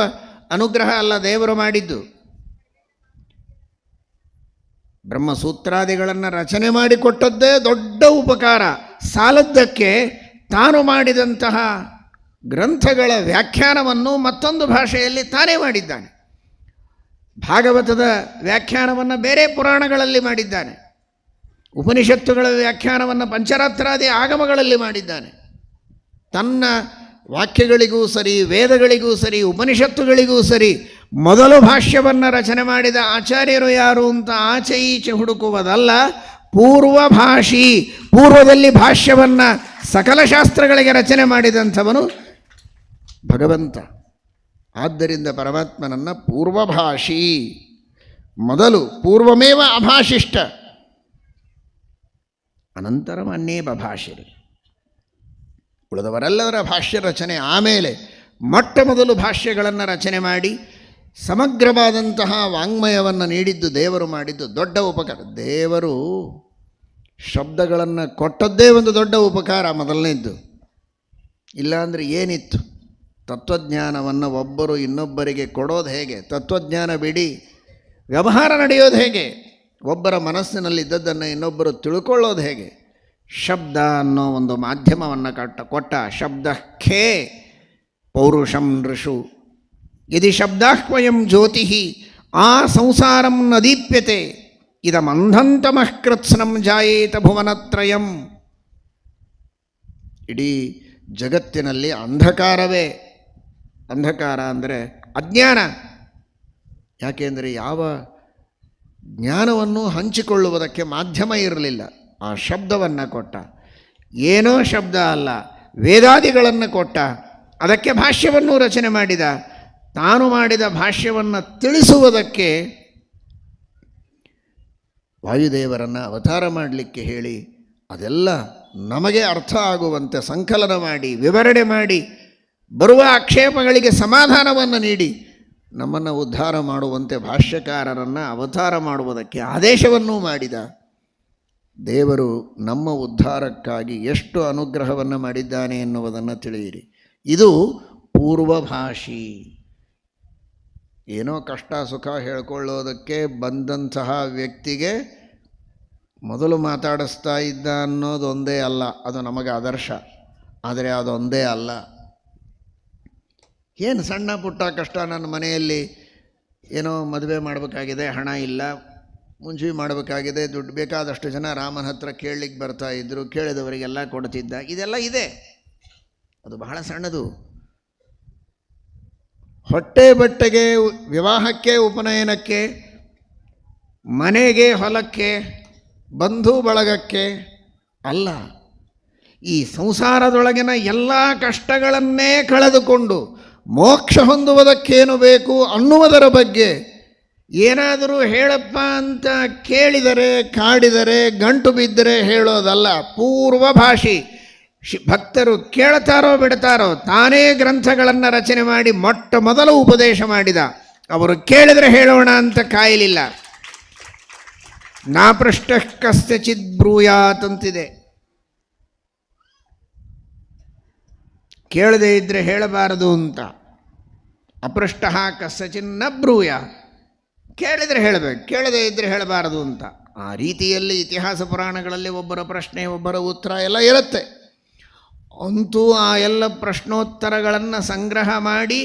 ಅನುಗ್ರಹ ಅಲ್ಲ ದೇವರು ಮಾಡಿದ್ದು. ಬ್ರಹ್ಮಸೂತ್ರಾದಿಗಳನ್ನು ರಚನೆ ಮಾಡಿಕೊಟ್ಟದ್ದೇ ದೊಡ್ಡ ಉಪಕಾರ. ಸಾಲದ್ದಕ್ಕೆ ತಾನು ಮಾಡಿದಂತಹ ಗ್ರಂಥಗಳ ವ್ಯಾಖ್ಯಾನವನ್ನು ಮತ್ತೊಂದು ಭಾಷೆಯಲ್ಲಿ ತಾನೇ ಮಾಡಿದ್ದಾನೆ. ಭಾಗವತದ ವ್ಯಾಖ್ಯಾನವನ್ನು ಬೇರೆ ಪುರಾಣಗಳಲ್ಲಿ ಮಾಡಿದ್ದಾನೆ. ಉಪನಿಷತ್ತುಗಳ ವ್ಯಾಖ್ಯಾನವನ್ನು ಪಂಚರಾತ್ರಾದಿ ಆಗಮಗಳಲ್ಲಿ ಮಾಡಿದ್ದಾನೆ. ತನ್ನ ವಾಕ್ಯಗಳಿಗೂ ಸರಿ, ವೇದಗಳಿಗೂ ಸರಿ, ಉಪನಿಷತ್ತುಗಳಿಗೂ ಸರಿ ಮೊದಲು ಭಾಷ್ಯವನ್ನು ರಚನೆ ಮಾಡಿದ ಆಚಾರ್ಯರು ಯಾರು ಅಂತ ಆಚೆ ಈಚೆ ಹುಡುಕುವುದಲ್ಲ, ಪೂರ್ವಭಾಷಿ, ಪೂರ್ವದಲ್ಲಿ ಭಾಷ್ಯವನ್ನು ಸಕಲ ಶಾಸ್ತ್ರಗಳಿಗೆ ರಚನೆ ಮಾಡಿದಂಥವನು ಭಗವಂತ. ಆದ್ದರಿಂದ ಪರಮಾತ್ಮನನ್ನು ಪೂರ್ವಭಾಷಿ, ಮೊದಲು ಪೂರ್ವಮೇವ ಅಭಾಷಿಷ್ಟ ಅನಂತರಂ ಅನ್ನೇ ಬಭಾಷಿರಿ. ಉಳಿದವರೆಲ್ಲರ ಭಾಷ್ಯ ರಚನೆ ಆಮೇಲೆ ಮೊಟ್ಟ ಮೊದಲು ಭಾಷ್ಯಗಳನ್ನು ರಚನೆ ಮಾಡಿ ಸಮಗ್ರವಾದಂತಹ ವಾಂಗ್ಮಯವನ್ನು ನೀಡಿದ್ದು ದೇವರು ಮಾಡಿದ್ದು ದೊಡ್ಡ ಉಪಕಾರ. ದೇವರು ಶಬ್ದಗಳನ್ನು ಕೊಟ್ಟದ್ದೇ ಒಂದು ದೊಡ್ಡ ಉಪಕಾರ ಮೊದಲನೇದ್ದು. ಇಲ್ಲಾಂದರೆ ಏನಿತ್ತು? ತತ್ವಜ್ಞಾನವನ್ನು ಒಬ್ಬರು ಇನ್ನೊಬ್ಬರಿಗೆ ಕೊಡೋದು ಹೇಗೆ? ತತ್ವಜ್ಞಾನ ಬಿಡಿ, ವ್ಯವಹಾರ ನಡೆಯೋದು ಹೇಗೆ? ಒಬ್ಬರ ಮನಸ್ಸಿನಲ್ಲಿದ್ದದ್ದನ್ನು ಇನ್ನೊಬ್ಬರು ತಿಳ್ಕೊಳ್ಳೋದು ಹೇಗೆ? ಶಬ್ದ ಅನ್ನೋ ಒಂದು ಮಾಧ್ಯಮವನ್ನು ಕೊಟ್ಟ. ಶಬ್ದಕ್ಕೆ ಪೌರುಷಂ ನೃಷು ಯದಿ ಶಬ್ದಾಹ್ವಯಂ ಜ್ಯೋತಿ ಆ ಸಂಸಾರಂ ನ ದೀಪ್ಯತೆ ಇದಮಂಧಂತಮಃ ಕೃತ್ಸ್ನಂ ಜಾಯೇತ ಭುವನತ್ರಯಂ. ಇಡೀ ಜಗತ್ತಿನಲ್ಲಿ ಅಂಧಕಾರವೇ. ಅಂಧಕಾರ ಅಂದರೆ ಅಜ್ಞಾನ. ಯಾಕೆಂದರೆ ಯಾವ ಜ್ಞಾನವನ್ನು ಹಂಚಿಕೊಳ್ಳುವುದಕ್ಕೆ ಮಾಧ್ಯಮ ಇರಲಿಲ್ಲ. ಆ ಶಬ್ದವನ್ನು ಕೊಟ್ಟ. ಏನೋ ಶಬ್ದ ಅಲ್ಲ, ವೇದಾದಿಗಳನ್ನು ಕೊಟ್ಟ. ಅದಕ್ಕೆ ಭಾಷ್ಯವನ್ನು ರಚನೆ ಮಾಡಿದ. ತಾನು ಮಾಡಿದ ಭಾಷ್ಯವನ್ನು ತಿಳಿಸುವುದಕ್ಕೆ ವಾಯುದೇವರನ್ನು ಅವತಾರ ಮಾಡಲಿಕ್ಕೆ ಹೇಳಿ, ಅದೆಲ್ಲ ನಮಗೆ ಅರ್ಥ ಆಗುವಂತೆ ಸಂಕಲನ ಮಾಡಿ, ವಿವರಣೆ ಮಾಡಿ, ಬರುವ ಆಕ್ಷೇಪಗಳಿಗೆ ಸಮಾಧಾನವನ್ನು ನೀಡಿ ನಮ್ಮನ್ನು ಉದ್ಧಾರ ಮಾಡುವಂತೆ ಭಾಷ್ಯಕಾರರನ್ನು ಅವತಾರ ಮಾಡುವುದಕ್ಕೆ ಆದೇಶವನ್ನೂ ಮಾಡಿದ. ದೇವರು ನಮ್ಮ ಉದ್ಧಾರಕ್ಕಾಗಿ ಎಷ್ಟು ಅನುಗ್ರಹವನ್ನು ಮಾಡಿದ್ದಾನೆ ಎನ್ನುವುದನ್ನು ತಿಳಿಯಿರಿ. ಇದು ಪೂರ್ವಭಾಷಿ. ಏನೋ ಕಷ್ಟ ಸುಖ ಹೇಳ್ಕೊಳ್ಳೋದಕ್ಕೆ ಬಂದಂತಹ ವ್ಯಕ್ತಿಗೆ ಮೊದಲು ಮಾತಾಡಿಸ್ತಾ ಇದ್ದ ಅನ್ನೋದೊಂದೇ ಅಲ್ಲ, ಅದು ನಮಗೆ ಆದರ್ಶ. ಆದರೆ ಅದೊಂದೇ ಅಲ್ಲ. ಏನು ಸಣ್ಣ ಪುಟ್ಟ ಕಷ್ಟ, ನನ್ನ ಮನೆಯಲ್ಲಿ ಏನೋ ಮದುವೆ ಮಾಡಬೇಕಾಗಿದೆ, ಹಣ ಇಲ್ಲ, ಮುಂಜಿ ಮಾಡಬೇಕಾಗಿದೆ, ದುಡ್ಡು, ಬೇಕಾದಷ್ಟು ಜನ ರಾಮನ ಹತ್ರ ಕೇಳಲಿಕ್ಕೆ ಬರ್ತಾಯಿದ್ರು, ಕೇಳಿದವರಿಗೆಲ್ಲ ಕೊಡ್ತಿದ್ದ, ಇದೆಲ್ಲ ಇದೆ. ಅದು ಬಹಳ ಸಣ್ಣದು. ಹೊಟ್ಟೆ ಬಟ್ಟೆಗೆ, ವಿವಾಹಕ್ಕೆ, ಉಪನಯನಕ್ಕೆ, ಮನೆಗೆ, ಹೊಲಕ್ಕೆ, ಬಂಧು ಬಳಗಕ್ಕೆ ಅಲ್ಲ. ಈ ಸಂಸಾರದೊಳಗಿನ ಎಲ್ಲ ಕಷ್ಟಗಳನ್ನೇ ಕಳೆದುಕೊಂಡು ಮೋಕ್ಷ ಹೊಂದುವುದಕ್ಕೇನು ಬೇಕು ಅನ್ನುವುದರ ಬಗ್ಗೆ ಏನಾದರೂ ಹೇಳಪ್ಪ ಅಂತ ಕೇಳಿದರೆ, ಕಾಡಿದರೆ, ಗಂಟು ಬಿದ್ದರೆ ಹೇಳೋದಲ್ಲ. ಪೂರ್ವಭಾಷಿ ಭಕ್ತರು ಕೇಳ್ತಾರೋ ಬಿಡ್ತಾರೋ, ತಾನೇ ಗ್ರಂಥಗಳನ್ನು ರಚನೆ ಮಾಡಿ ಮೊಟ್ಟ ಮೊದಲು ಉಪದೇಶ ಮಾಡಿದ. ಅವರು ಕೇಳಿದರೆ ಹೇಳೋಣ ಅಂತ ಕಾಯಲಿಲ್ಲ. ನಾಪೃಷ್ಟ ಕಸ್ಯಚಿದ್ ಬ್ರೂಯಾತ್ ಅಂತಿದೆ. ಕೇಳದೇ ಇದ್ದರೆ ಹೇಳಬಾರದು ಅಂತ. ಅಪೃಷ್ಟ ಕಸ್ಯಚಿನ್ನ ಬ್ರೂಯಾತ್, ಕೇಳಿದರೆ ಹೇಳಬೇಕು, ಕೇಳದೇ ಇದ್ದರೆ ಹೇಳಬಾರದು ಅಂತ. ಆ ರೀತಿಯಲ್ಲಿ ಇತಿಹಾಸ ಪುರಾಣಗಳಲ್ಲಿ ಒಬ್ಬರ ಪ್ರಶ್ನೆ ಒಬ್ಬರ ಉತ್ತರ ಎಲ್ಲ ಇರುತ್ತೆ. ಅಂತೂ ಆ ಎಲ್ಲ ಪ್ರಶ್ನೋತ್ತರಗಳನ್ನು ಸಂಗ್ರಹ ಮಾಡಿ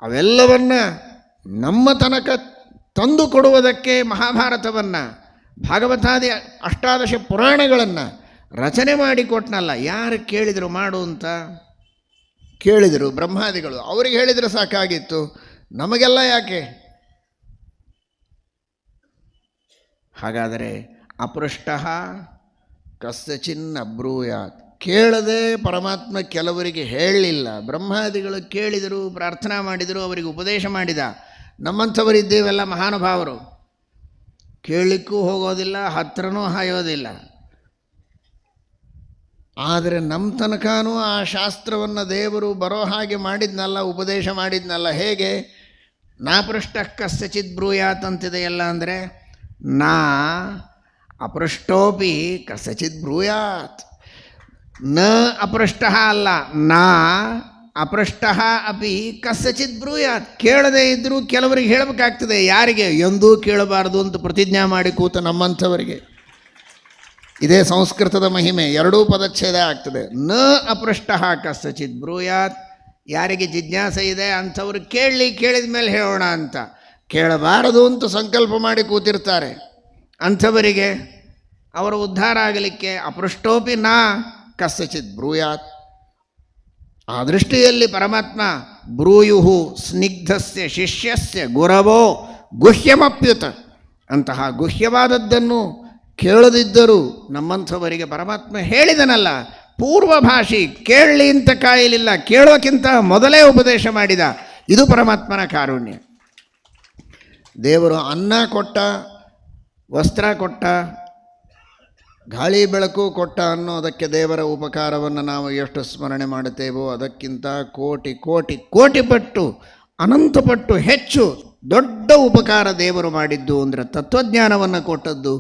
ಅವೆಲ್ಲವನ್ನು ನಮ್ಮ ತನಕ ತಂದು ಕೊಡುವುದಕ್ಕೆ ಮಹಾಭಾರತವನ್ನು, ಭಾಗವತಾದಿ ಅಷ್ಟಾದಶ ಪುರಾಣಗಳನ್ನು ರಚನೆ ಮಾಡಿ ಕೊಟ್ಟನಲ್ಲ. ಯಾರು ಕೇಳಿದರು ಮಾಡು ಅಂತ? ಕೇಳಿದರು ಬ್ರಹ್ಮಾದಿಗಳು. ಅವರಿಗೆ ಹೇಳಿದರೆ ಸಾಕಾಗಿತ್ತು, ನಮಗೆಲ್ಲ ಯಾಕೆ? ಹಾಗಾದರೆ ಅಪೃಷ್ಟ ಕಸ್ಯಚಿನ್ನ ಅಬ್ರೂಯಾತ್, ಕೇಳದೆ ಪರಮಾತ್ಮ ಕೆಲವರಿಗೆ ಹೇಳಲಿಲ್ಲ. ಬ್ರಹ್ಮಾದಿಗಳು ಕೇಳಿದರು, ಪ್ರಾರ್ಥನಾ ಮಾಡಿದರು, ಅವರಿಗೆ ಉಪದೇಶ ಮಾಡಿದ. ನಮ್ಮಂಥವರಿದ್ದೇವೆಲ್ಲ ಮಹಾನುಭಾವರು, ಕೇಳಲಿಕ್ಕೂ ಹೋಗೋದಿಲ್ಲ, ಹತ್ರನೂ ಹಾಯೋದಿಲ್ಲ. ಆದರೆ ನಮ್ಮ ತನಕನೂ ಆ ಶಾಸ್ತ್ರವನ್ನು ದೇವರು ಬರೋ ಹಾಗೆ ಮಾಡಿದ್ನಲ್ಲ, ಉಪದೇಶ ಮಾಡಿದ್ನಲ್ಲ. ಹೇಗೆ? ನಾಪೃಷ್ಟ ಕಸ್ಯಚಿದ್ ಬ್ರೂಯಾತ್ ಅಂತಿದೆಯಲ್ಲ. ಅಂದರೆ ನಾ ಅಪೃಷ್ಟೋಪಿ ಕಸ್ಯಚಿದ್ ಬ್ರೂಯಾತ್. ನ ಅಪೃಷ್ಟ ಅಲ್ಲ, ನಾ ಅಪೃಷ್ಟ ಅಪಿ ಕಸ್ಯಚಿದ್ ಬ್ರೂಯಾತ್. ಕೇಳದೇ ಇದ್ದರೂ ಕೆಲವರಿಗೆ ಹೇಳಬೇಕಾಗ್ತದೆ. ಯಾರಿಗೆ? ಎಂದೂ ಕೇಳಬಾರದು ಅಂತ ಪ್ರತಿಜ್ಞಾ ಮಾಡಿ ಕೂತ ನಮ್ಮಂಥವರಿಗೆ. ಇದೇ ಸಂಸ್ಕೃತದ ಮಹಿಮೆ. ಎರಡೂ ಪದಚ್ಛೇದ ಆಗ್ತದೆ. ನ ಅಪೃಷ್ಟ ಕಸ್ಯಚಿದ್ ಬ್ರೂಯಾತ್. ಯಾರಿಗೆ ಜಿಜ್ಞಾಸೆ ಇದೆ ಅಂಥವ್ರು ಕೇಳಲಿ, ಕೇಳಿದ ಮೇಲೆ ಹೇಳೋಣ ಅಂತ. ಕೇಳಬಾರದು ಅಂತ ಸಂಕಲ್ಪ ಮಾಡಿ ಕೂತಿರ್ತಾರೆ. ಅಂಥವರಿಗೆ ಅವರ ಉದ್ಧಾರ ಆಗಲಿಕ್ಕೆ ಅಪೃಷ್ಟೋಪಿ ನಾ ಕಸ್ಯಚಿತ್ ಬ್ರೂಯಾತ್. ಆ ದೃಷ್ಟಿಯಲ್ಲಿ ಪರಮಾತ್ಮ ಬ್ರೂಯುಹು ಸ್ನಿಗ್ಧಸ್ಯ ಶಿಷ್ಯಸ್ಯ ಗುರವೋ ಗುಹ್ಯಮಪ್ಯುತ. ಅಂತಹ ಗುಹ್ಯವಾದದ್ದನ್ನು ಕೇಳದಿದ್ದರೂ ನಮ್ಮಂಥವರಿಗೆ ಪರಮಾತ್ಮ ಹೇಳಿದನಲ್ಲ. ಪೂರ್ವಭಾಷಿ, ಕೇಳಲಿ ಅಂತ ಕಾಯಲಿಲ್ಲ, ಕೇಳೋಕ್ಕಿಂತ ಮೊದಲೇ ಉಪದೇಶ ಮಾಡಿದ. ಇದು ಪರಮಾತ್ಮನ ಕಾರುಣ್ಯ. ದೇವರು ಅನ್ನ ಕೊಟ್ಟ, ವಸ್ತ್ರ ಕೊಟ್ಟ, ಗಾಳಿ ಬೆಳಕು ಕೊಟ್ಟ ಅನ್ನೋದಕ್ಕೆ ದೇವರ ಉಪಕಾರವನ್ನು ನಾವು ಎಷ್ಟು ಸ್ಮರಣೆ ಮಾಡುತ್ತೇವೋ ಅದಕ್ಕಿಂತ ಕೋಟಿ ಕೋಟಿ ಕೋಟಿ ಪಟ್ಟು, ಅನಂತ ಪಟ್ಟು ಹೆಚ್ಚು ದೊಡ್ಡ ಉಪಕಾರ ದೇವರು ಮಾಡಿದ್ದು. ಅಂದರೆ ತತ್ವಜ್ಞಾನವನ್ನು ಕೊಟ್ಟದ್ದು,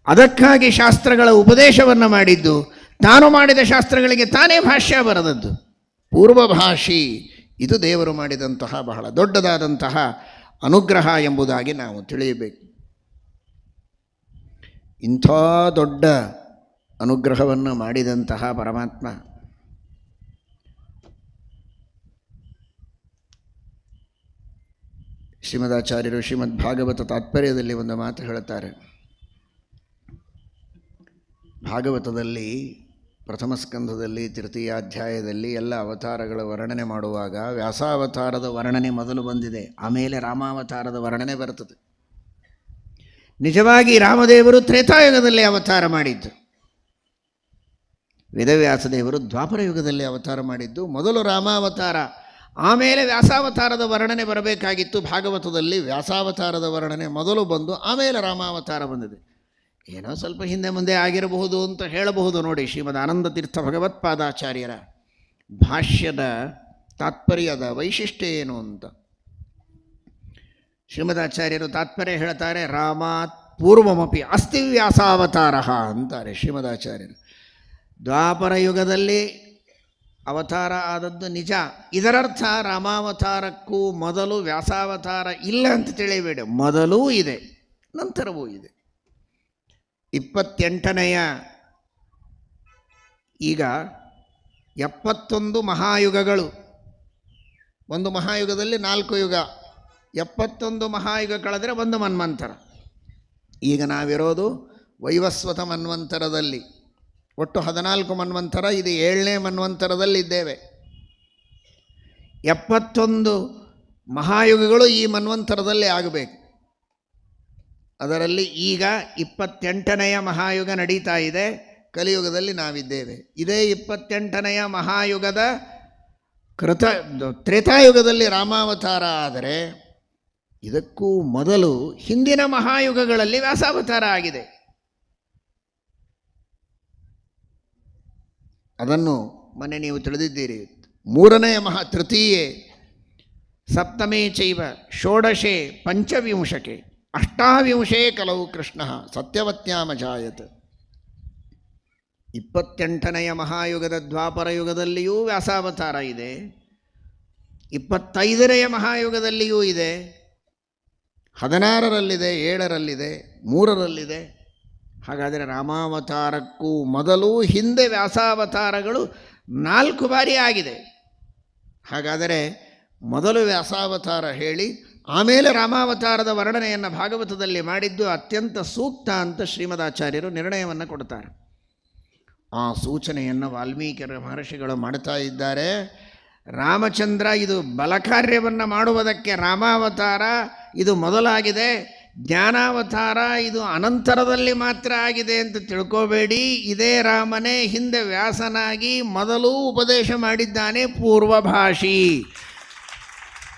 ಅದಕ್ಕಾಗಿ ಶಾಸ್ತ್ರಗಳ ಉಪದೇಶವನ್ನು ಮಾಡಿದ್ದು, ತಾನು ಮಾಡಿದ ಶಾಸ್ತ್ರಗಳಿಗೆ ತಾನೇ ಭಾಷ್ಯ ಬರೆದದ್ದು. ಪೂರ್ವಭಾಷಿ, ಇದು ದೇವರು ಮಾಡಿದಂತಹ ಬಹಳ ದೊಡ್ಡದಾದಂತಹ ಅನುಗ್ರಹ ಎಂಬುದಾಗಿ ನಾವು ತಿಳಿಯಬೇಕು. ಇಂಥ ದೊಡ್ಡ ಅನುಗ್ರಹವನ್ನು ಮಾಡಿದಂತಹ ಪರಮಾತ್ಮ ಶ್ರೀಮದಾಚಾರ್ಯರು ಶ್ರೀಮದ್ ಭಾಗವತ ತಾತ್ಪರ್ಯದಲ್ಲಿ ಒಂದು ಮಾತು ಹೇಳುತ್ತಾರೆ. ಭಾಗವತದಲ್ಲಿ ಪ್ರಥಮ ಸ್ಕಂಧದಲ್ಲಿ ತೃತೀಯಾಧ್ಯಾಯದಲ್ಲಿ ಎಲ್ಲ ಅವತಾರಗಳ ವರ್ಣನೆ ಮಾಡುವಾಗ ವ್ಯಾಸಾವತಾರದ ವರ್ಣನೆ ಮೊದಲು ಬಂದಿದೆ, ಆಮೇಲೆ ರಾಮಾವತಾರದ ವರ್ಣನೆ ಬರುತ್ತದೆ. ನಿಜವಾಗಿ ರಾಮದೇವರು ತ್ರೇತಾಯುಗದಲ್ಲಿ ಅವತಾರ ಮಾಡಿದ್ದು, ವೇದವ್ಯಾಸದೇವರು ದ್ವಾಪರ ಯುಗದಲ್ಲಿ ಅವತಾರ ಮಾಡಿದ್ದು. ಮೊದಲು ರಾಮಾವತಾರ, ಆಮೇಲೆ ವ್ಯಾಸಾವತಾರದ ವರ್ಣನೆ ಬರಬೇಕಾಗಿತ್ತು. ಭಾಗವತದಲ್ಲಿ ವ್ಯಾಸಾವತಾರದ ವರ್ಣನೆ ಮೊದಲು ಬಂದು ಆಮೇಲೆ ರಾಮಾವತಾರ ಬಂದಿದೆ. ಏನೋ ಸ್ವಲ್ಪ ಹಿಂದೆ ಮುಂದೆ ಆಗಿರಬಹುದು ಅಂತ ಹೇಳಬಹುದು. ನೋಡಿ, ಶ್ರೀಮದ್ ಆನಂದ ತೀರ್ಥ ಭಗವತ್ಪಾದಾಚಾರ್ಯರ ಭಾಷ್ಯದ ತಾತ್ಪರ್ಯದ ವೈಶಿಷ್ಟ್ಯ ಏನು ಅಂತ ಶ್ರೀಮದಾಚಾರ್ಯರು ತಾತ್ಪರ್ಯ ಹೇಳ್ತಾರೆ. ರಾಮಾತ್ ಪೂರ್ವಮಪಿ ಅಸ್ತಿ ವ್ಯಾಸಾವತಾರ ಅಂತಾರೆ ಶ್ರೀಮದಾಚಾರ್ಯರು. ದ್ವಾಪರ ಯುಗದಲ್ಲಿ ಅವತಾರ ಆದದ್ದು ನಿಜ. ಇದರರ್ಥ ರಾಮಾವತಾರಕ್ಕೂ ಮೊದಲು ವ್ಯಾಸಾವತಾರ ಇಲ್ಲ ಅಂತ ತಿಳಿಯಬೇಡ. ಮೊದಲೂ ಇದೆ, ನಂತರವೂ ಇದೆ. 28ನೆಯ ಈಗ 71 ಮಹಾಯುಗಗಳು. ಒಂದು ಮಹಾಯುಗದಲ್ಲಿ 4 ಯುಗ, 71 ಮಹಾಯುಗ ಕಳೆದರೆ ಒಂದು ಮನ್ವಂತರ. ಈಗ ನಾವಿರೋದು ವೈವಸ್ವತ ಮನ್ವಂತರದಲ್ಲಿ. ಒಟ್ಟು 14 ಮನ್ವಂತರ, ಇದು 7ನೇ ಮನ್ವಂತರದಲ್ಲಿದ್ದೇವೆ. 71 ಮಹಾಯುಗಗಳು ಈ ಮನ್ವಂತರದಲ್ಲಿ ಆಗಬೇಕು. ಅದರಲ್ಲಿ ಈಗ 28ನೆಯ ಮಹಾಯುಗ ನಡೀತಾ ಇದೆ. ಕಲಿಯುಗದಲ್ಲಿ ನಾವಿದ್ದೇವೆ. ಇದೇ 28ನೆಯ ಮಹಾಯುಗದ ತ್ರೇತಾಯುಗದಲ್ಲಿ ರಾಮಾವತಾರ. ಆದರೆ ಇದಕ್ಕೂ ಮೊದಲು ಹಿಂದಿನ ಮಹಾಯುಗಗಳಲ್ಲಿ ವ್ಯಾಸಾವತಾರ ಆಗಿದೆ. ಅದನ್ನು ಮೊನ್ನೆ ನೀವು ತಿಳಿದಿದ್ದೀರಿ. 3ನೆಯ ತೃತೀಯೆ ಸಪ್ತಮೇ ಚೈವ ಷೋಡಶೆ ಪಂಚವಿಂಶಕೆ ಅಷ್ಟಾವಿಂಶೇ ಕಲವು ಕೃಷ್ಣ ಸತ್ಯವತ್ಯಾಮಜಾಯತ್. 28ನೆಯ ಮಹಾಯುಗದ ದ್ವಾಪರ ಯುಗದಲ್ಲಿಯೂ ವ್ಯಾಸಾವತಾರ ಇದೆ, 25ನೆಯ ಮಹಾಯುಗದಲ್ಲಿಯೂ ಇದೆ, 16ರಲ್ಲಿದೆ, 7ರಲ್ಲಿದೆ, 3ರಲ್ಲಿದೆ. ಹಾಗಾದರೆ ರಾಮಾವತಾರಕ್ಕೂ ಮೊದಲು ಹಿಂದೆ ವ್ಯಾಸಾವತಾರಗಳು 4 ಬಾರಿ ಆಗಿದೆ. ಹಾಗಾದರೆ ಮೊದಲು ವ್ಯಾಸಾವತಾರ ಹೇಳಿ ಆಮೇಲೆ ರಾಮಾವತಾರದ ವರ್ಣನೆಯನ್ನು ಭಾಗವತದಲ್ಲಿ ಮಾಡಿದ್ದು ಅತ್ಯಂತ ಸೂಕ್ತ ಅಂತ ಶ್ರೀಮದಾಚಾರ್ಯರು ನಿರ್ಣಯವನ್ನು ಕೊಡ್ತಾರೆ. ಆ ಸೂಚನೆಯನ್ನು ವಾಲ್ಮೀಕಿ ಮಹರ್ಷಿಗಳು ಮಾಡ್ತಾ ಇದ್ದಾರೆ. ರಾಮಚಂದ್ರ ಇದು ಬಲಕಾರ್ಯವನ್ನು ಮಾಡುವುದಕ್ಕೆ ರಾಮಾವತಾರ ಇದು ಮೊದಲಾಗಿದೆ, ಜ್ಞಾನಾವತಾರ ಇದು ಅನಂತರದಲ್ಲಿ ಮಾತ್ರ ಆಗಿದೆ ಅಂತ ತಿಳ್ಕೋಬೇಡಿ. ಇದೇ ರಾಮನೇ ಹಿಂದೆ ವ್ಯಾಸನಾಗಿ ಮೊದಲು ಉಪದೇಶ ಮಾಡಿದ್ದಾನೆ, ಪೂರ್ವಭಾಷಿ.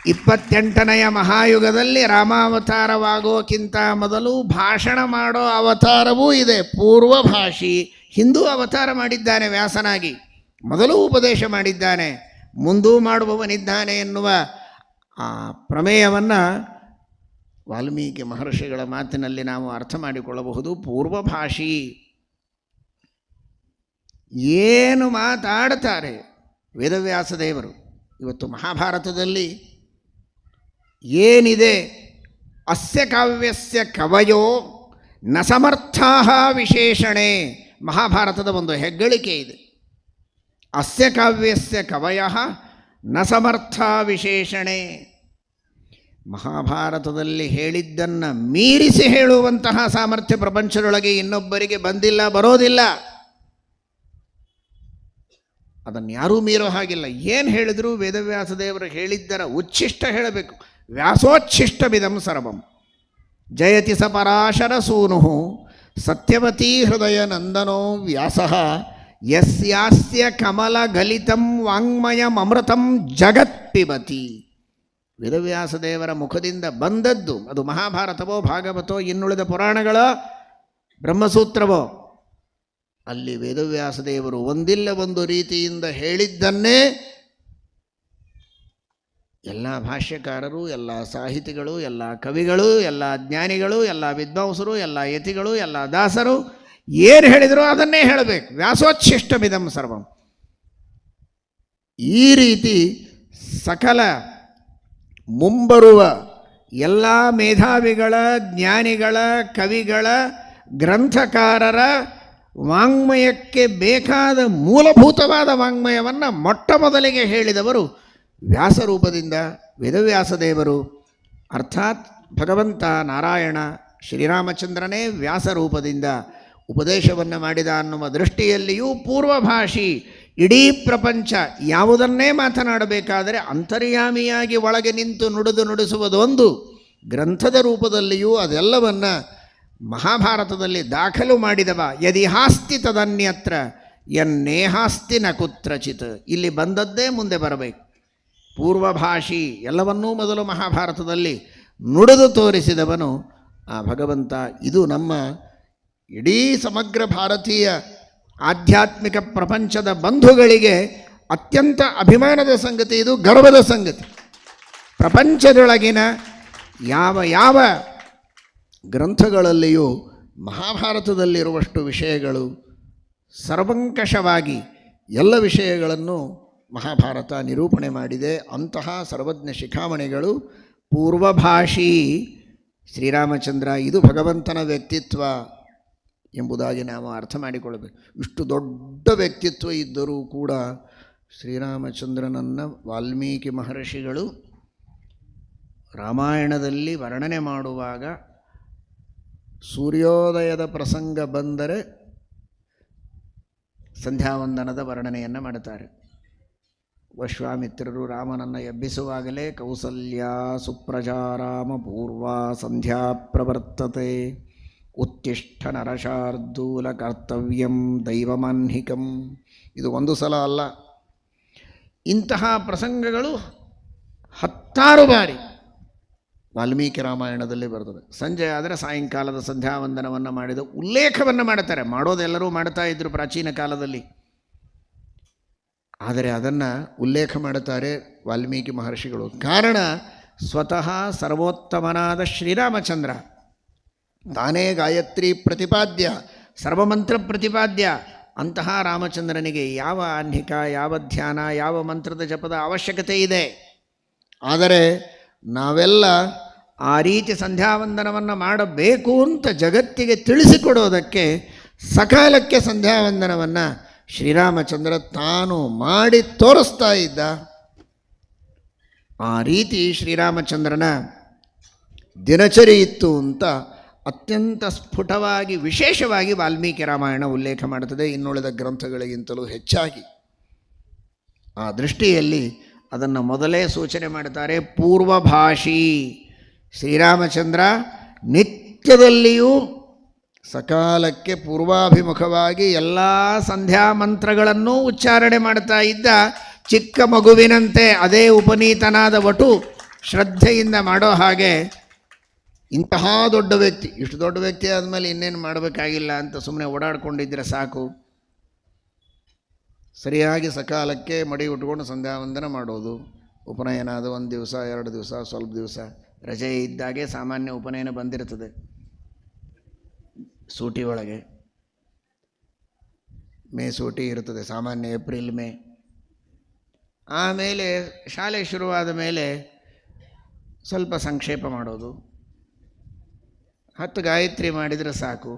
28ನೆಯ ಮಹಾಯುಗದಲ್ಲಿ ರಾಮಾವತಾರವಾಗೋಕ್ಕಿಂತ ಮೊದಲು ಭಾಷಣ ಮಾಡೋ ಅವತಾರವೂ ಇದೆ, ಪೂರ್ವಭಾಷಿ. ಹಿಂದೂ ಅವತಾರ ಮಾಡಿದ್ದಾನೆ ವ್ಯಾಸನಾಗಿ, ಮೊದಲು ಉಪದೇಶ ಮಾಡಿದ್ದಾನೆ, ಮುಂದೂ ಮಾಡುವವನಿದ್ದಾನೆ ಎನ್ನುವ ಆ ಪ್ರಮೇಯವನ್ನು ವಾಲ್ಮೀಕಿ ಮಹರ್ಷಿಗಳ ಮಾತಿನಲ್ಲಿ ನಾವು ಅರ್ಥ ಮಾಡಿಕೊಳ್ಳಬಹುದು. ಪೂರ್ವಭಾಷಿ ಏನು ಮಾತಾಡ್ತಾರೆ ವೇದವ್ಯಾಸ ದೇವರು. ಇವತ್ತು ಮಹಾಭಾರತದಲ್ಲಿ ಏನಿದೆ, ಅಸ್ಯ ಕಾವ್ಯಸ್ಯ ಕವಯೋ ನ ಸಮರ್ಥಾ ವಿಶೇಷಣೆ, ಮಹಾಭಾರತದ ಒಂದು ಹೆಗ್ಗಳಿಕೆ ಇದೆ. ಅಸ್ಯ ಕಾವ್ಯಸ್ಯ ಕವಯಃ ನ ಸಮರ್ಥಾ ವಿಶೇಷಣೆ. ಮಹಾಭಾರತದಲ್ಲಿ ಹೇಳಿದ್ದನ್ನು ಮೀರಿಸಿ ಹೇಳುವಂತಹ ಸಾಮರ್ಥ್ಯ ಪ್ರಪಂಚದೊಳಗೆ ಇನ್ನೊಬ್ಬರಿಗೆ ಬಂದಿಲ್ಲ, ಬರೋದಿಲ್ಲ. ಅದನ್ನು ಯಾರೂ ಮೀರೋ ಹಾಗಿಲ್ಲ. ಏನು ಹೇಳಿದ್ರು ವೇದವ್ಯಾಸ ದೇವರು ಹೇಳಿದ್ದರ ಉಚ್ಛಿಷ್ಟ ಹೇಳಬೇಕು. ವ್ಯಾಸೋಚ್ಛಿಷ್ಟವಿದಂ ಸರ್ವಂ ಜಯತಿ ಸ ಪರಾಶರ ಸೂನು ಸತ್ಯವತೀ ಹೃದಯ ನಂದನೋ ವ್ಯಾಸಃ ಯಸ್ಯಾಸ್ಯ ಕಮಲ ಗಲಿತಂ ವಾಂಗ್ಮಯಮೃತಂ ಜಗತ್ ಪಿಬತಿ. ವೇದವ್ಯಾಸದೇವರ ಮುಖದಿಂದ ಬಂದದ್ದು ಅದು ಮಹಾಭಾರತವೋ ಭಾಗವತೋ ಇನ್ನುಳಿದ ಪುರಾಣಗಳೋ ಬ್ರಹ್ಮಸೂತ್ರವೋ, ಅಲ್ಲಿ ವೇದವ್ಯಾಸದೇವರು ಒಂದಿಲ್ಲ ಒಂದು ರೀತಿಯಿಂದ ಹೇಳಿದ್ದನ್ನೇ ಎಲ್ಲ ಭಾಷ್ಯಕಾರರು, ಎಲ್ಲ ಸಾಹಿತಿಗಳು, ಎಲ್ಲ ಕವಿಗಳು, ಎಲ್ಲ ಜ್ಞಾನಿಗಳು, ಎಲ್ಲ ವಿದ್ವಾಂಸರು, ಎಲ್ಲ ಯತಿಗಳು, ಎಲ್ಲ ದಾಸರು ಏನು ಹೇಳಿದರೂ ಅದನ್ನೇ ಹೇಳಬೇಕು. ವ್ಯಾಸೋಚ್ಛಿಷ್ಟಮಿದಂ ಸರ್ವಂ. ಈ ರೀತಿ ಸಕಲ ಮುಂಬರುವ ಎಲ್ಲ ಮೇಧಾವಿಗಳ, ಜ್ಞಾನಿಗಳ, ಕವಿಗಳ, ಗ್ರಂಥಕಾರರ ವಾಂಗ್ಮಯಕ್ಕೆ ಬೇಕಾದ ಮೂಲಭೂತವಾದ ವಾಂಗ್ಮಯವನ್ನು ಮೊಟ್ಟ ಮೊದಲಿಗೆ ಹೇಳಿದವರು ವ್ಯಾಸರೂಪದಿಂದ ವೇದವ್ಯಾಸದೇವರು. ಅರ್ಥಾತ್ ಭಗವಂತ ನಾರಾಯಣ ಶ್ರೀರಾಮಚಂದ್ರನೇ ವ್ಯಾಸರೂಪದಿಂದ ಉಪದೇಶವನ್ನು ಮಾಡಿದ ಅನ್ನುವ ದೃಷ್ಟಿಯಲ್ಲಿಯೂ ಪೂರ್ವಭಾಷಿ. ಇಡೀ ಪ್ರಪಂಚ ಯಾವುದನ್ನೇ ಮಾತನಾಡಬೇಕಾದರೆ ಅಂತರ್ಯಾಮಿಯಾಗಿ ಒಳಗೆ ನಿಂತು ನುಡಿಸುವುದೊಂದು, ಗ್ರಂಥದ ರೂಪದಲ್ಲಿಯೂ ಅದೆಲ್ಲವನ್ನು ಮಹಾಭಾರತದಲ್ಲಿ ದಾಖಲು ಮಾಡಿದವ. ಯದಿ ಹಾಸ್ತಿ ತದನ್ಯತ್ರ ಯನ್ನೇಹಾಸ್ತಿ ನ ಕುತ್ರಚಿತ್. ಇಲ್ಲಿ ಬಂದದ್ದೇ ಮುಂದೆ ಬರಬೇಕು. ಪೂರ್ವಭಾಷಿ ಎಲ್ಲವನ್ನೂ ಮೊದಲು ಮಹಾಭಾರತದಲ್ಲಿ ನುಡಿದು ತೋರಿಸಿದವನು ಆ ಭಗವಂತ. ಇದು ನಮ್ಮ ಇಡೀ ಸಮಗ್ರ ಭಾರತೀಯ ಆಧ್ಯಾತ್ಮಿಕ ಪ್ರಪಂಚದ ಬಂಧುಗಳಿಗೆ ಅತ್ಯಂತ ಅಭಿಮಾನದ ಸಂಗತಿ, ಇದು ಗರ್ವದ ಸಂಗತಿ. ಪ್ರಪಂಚದೊಳಗಿನ ಯಾವ ಗ್ರಂಥಗಳಲ್ಲಿಯೂ ಮಹಾಭಾರತದಲ್ಲಿರುವಷ್ಟು ವಿಷಯಗಳು ಸರ್ವಂಕಷವಾಗಿ ಎಲ್ಲ ವಿಷಯಗಳನ್ನು ಮಹಾಭಾರತ ನಿರೂಪಣೆ ಮಾಡಿದೆ. ಅಂತಹ ಸರ್ವಜ್ಞ ಶಿಖಾಮಣಿಗಳು ಪೂರ್ವಭಾಷಿ ಶ್ರೀರಾಮಚಂದ್ರ. ಇದು ಭಗವಂತನ ವ್ಯಕ್ತಿತ್ವ ಎಂಬುದಾಗಿ ನಾವು ಅರ್ಥ ಮಾಡಿಕೊಳ್ಳಬೇಕು. ಇಷ್ಟು ದೊಡ್ಡ ವ್ಯಕ್ತಿತ್ವ ಇದ್ದರೂ ಕೂಡ ಶ್ರೀರಾಮಚಂದ್ರನನ್ನು ವಾಲ್ಮೀಕಿ ಮಹರ್ಷಿಗಳು ರಾಮಾಯಣದಲ್ಲಿ ವರ್ಣನೆ ಮಾಡುವಾಗ ಸೂರ್ಯೋದಯದ ಪ್ರಸಂಗ ಬಂದರೆ ಸಂಧ್ಯಾವಂದನದ ವರ್ಣನೆಯನ್ನು ಮಾಡುತ್ತಾರೆ. ವಿಶ್ವಾಮಿತ್ರರು ರಾಮನನ್ನು ಎಬ್ಬಿಸುವಾಗಲೇ ಕೌಸಲ್ಯ ಸುಪ್ರಜಾ ರಾಮ ಪೂರ್ವ ಸಂಧ್ಯಾ ಪ್ರವರ್ತತೆ ಉತ್ತಿಷ್ಠ ನರಶಾರ್ದೂಲ ಕರ್ತವ್ಯಂ ದೈವಮಾನ್ಹಿಕಂ. ಇದು ಒಂದು ಸಲ ಅಲ್ಲ, ಇಂತಹ ಪ್ರಸಂಗಗಳು 10 ಬಾರಿ ವಾಲ್ಮೀಕಿ ರಾಮಾಯಣದಲ್ಲಿ ಬರ್ತದೆ. ಸಂಜೆ ಆದರೆ ಸಾಯಂಕಾಲದ ಸಂಧ್ಯಾವಂದನವನ್ನು ಮಾಡಿದ ಉಲ್ಲೇಖವನ್ನು ಮಾಡುತ್ತಾರೆ. ಮಾಡೋದೆಲ್ಲರೂ ಮಾಡ್ತಾ ಇದ್ದರು ಪ್ರಾಚೀನ ಕಾಲದಲ್ಲಿ, ಆದರೆ ಅದನ್ನು ಉಲ್ಲೇಖ ಮಾಡುತ್ತಾರೆ ವಾಲ್ಮೀಕಿ ಮಹರ್ಷಿಗಳು. ಕಾರಣ ಸ್ವತಃ ಸರ್ವೋತ್ತಮನಾದ ಶ್ರೀರಾಮಚಂದ್ರ ತಾನೇ ಗಾಯತ್ರಿ ಪ್ರತಿಪಾದ್ಯ, ಸರ್ವಮಂತ್ರ ಪ್ರತಿಪಾದ್ಯ. ಅಂತಹ ರಾಮಚಂದ್ರನಿಗೆ ಯಾವ ಆಹ್ನಿಕ, ಯಾವ ಧ್ಯಾನ, ಯಾವ ಮಂತ್ರದ ಜಪದ ಅವಶ್ಯಕತೆ ಇದೆ? ಆದರೆ ನಾವೆಲ್ಲ ಆ ರೀತಿ ಸಂಧ್ಯಾವಂದನವನ್ನು ಮಾಡಬೇಕು ಅಂತ ಜಗತ್ತಿಗೆ ತಿಳಿಸಿಕೊಡೋದಕ್ಕೆ ಸಕಾಲಕ್ಕೆ ಸಂಧ್ಯಾವಂದನವನ್ನು ಶ್ರೀರಾಮಚಂದ್ರ ತಾನು ಮಾಡಿ ತೋರಿಸ್ತಾ ಇದ್ದ. ಆ ರೀತಿ ಶ್ರೀರಾಮಚಂದ್ರನ ದಿನಚರಿ ಇತ್ತು ಅಂತ ಅತ್ಯಂತ ಸ್ಫುಟವಾಗಿ ವಿಶೇಷವಾಗಿ ವಾಲ್ಮೀಕಿ ರಾಮಾಯಣ ಉಲ್ಲೇಖ ಮಾಡುತ್ತದೆ, ಇನ್ನುಳಿದ ಗ್ರಂಥಗಳಿಗಿಂತಲೂ ಹೆಚ್ಚಾಗಿ. ಆ ದೃಷ್ಟಿಯಲ್ಲಿ ಅದನ್ನು ಮೊದಲೇ ಸೂಚನೆ ಮಾಡುತ್ತಾರೆ. ಪೂರ್ವಭಾಷಿ ಶ್ರೀರಾಮಚಂದ್ರ ನಿತ್ಯದಲ್ಲಿಯೂ ಸಕಾಲಕ್ಕೆ ಪೂರ್ವಾಭಿಮುಖವಾಗಿ ಎಲ್ಲ ಸಂಧ್ಯಾ ಮಂತ್ರಗಳನ್ನೂ ಉಚ್ಚಾರಣೆ ಮಾಡ್ತಾ ಇದ್ದ. ಚಿಕ್ಕ ಮಗುವಿನಂತೆ ಅದೇ ಉಪನೀತನಾದ ವಟು ಶ್ರದ್ಧೆಯಿಂದ ಮಾಡೋ ಹಾಗೆ ಇಂತಹ ದೊಡ್ಡ ವ್ಯಕ್ತಿ, ಇಷ್ಟು ದೊಡ್ಡ ವ್ಯಕ್ತಿ ಆದಮೇಲೆ ಇನ್ನೇನು ಮಾಡಬೇಕಾಗಿಲ್ಲ ಅಂತ ಸುಮ್ಮನೆ ಓಡಾಡ್ಕೊಂಡಿದ್ದರೆ ಸಾಕು. ಸರಿಯಾಗಿ ಸಕಾಲಕ್ಕೆ ಮಡಿ ಉಟ್ಕೊಂಡು ಸಂಧ್ಯಾವಂದನ ಮಾಡೋದು. ಉಪನಯನ ಅದು 1 ದಿವಸ 2 ದಿವಸ ಸ್ವಲ್ಪ ದಿವಸ ರಜೆ ಇದ್ದಾಗೆ ಸಾಮಾನ್ಯ ಉಪನಯನ ಬಂದಿರ್ತದೆ ಸೂಟಿ ಒಳಗೆ. ಮೇ ಸೂಟಿ ಇರ್ತದೆ ಸಾಮಾನ್ಯ, ಏಪ್ರಿಲ್ ಮೇ. ಆಮೇಲೆ ಶಾಲೆ ಶುರುವಾದ ಮೇಲೆ ಸ್ವಲ್ಪ ಸಂಕ್ಷೇಪ ಮಾಡೋದು. 10 ಗಾಯತ್ರಿ ಮಾಡಿದರೆ ಸಾಕು,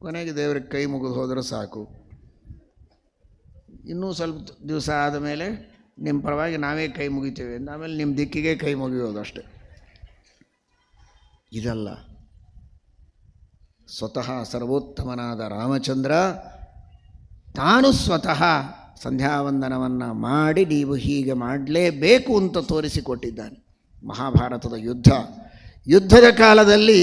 ಕೊನೆಗೆ ದೇವರಿಗೆ ಕೈ ಮುಗಿದು ಹೋದರೆ ಸಾಕು. ಇನ್ನೂ ಸ್ವಲ್ಪ ದಿವಸ ಆದಮೇಲೆ ನಿಮ್ಮ ಪರವಾಗಿ ನಾವೇ ಕೈ ಮುಗಿತೇವೆ ಅಂತ, ಆಮೇಲೆ ನಿಮ್ಮ ದಿಕ್ಕಿಗೆ ಕೈ ಮುಗಿಯೋದು ಅಷ್ಟೆ. ಇದಲ್ಲ, ಸ್ವತಃ ಸರ್ವೋತ್ತಮನಾದ ರಾಮಚಂದ್ರ ತಾನು ಸ್ವತಃ ಸಂಧ್ಯಾವಂದನವನ್ನು ಮಾಡಿ ನೀವು ಹೀಗೆ ಮಾಡಲೇಬೇಕು ಅಂತ ತೋರಿಸಿಕೊಟ್ಟಿದ್ದಾನೆ. ಮಹಾಭಾರತದ ಯುದ್ಧದ ಕಾಲದಲ್ಲಿ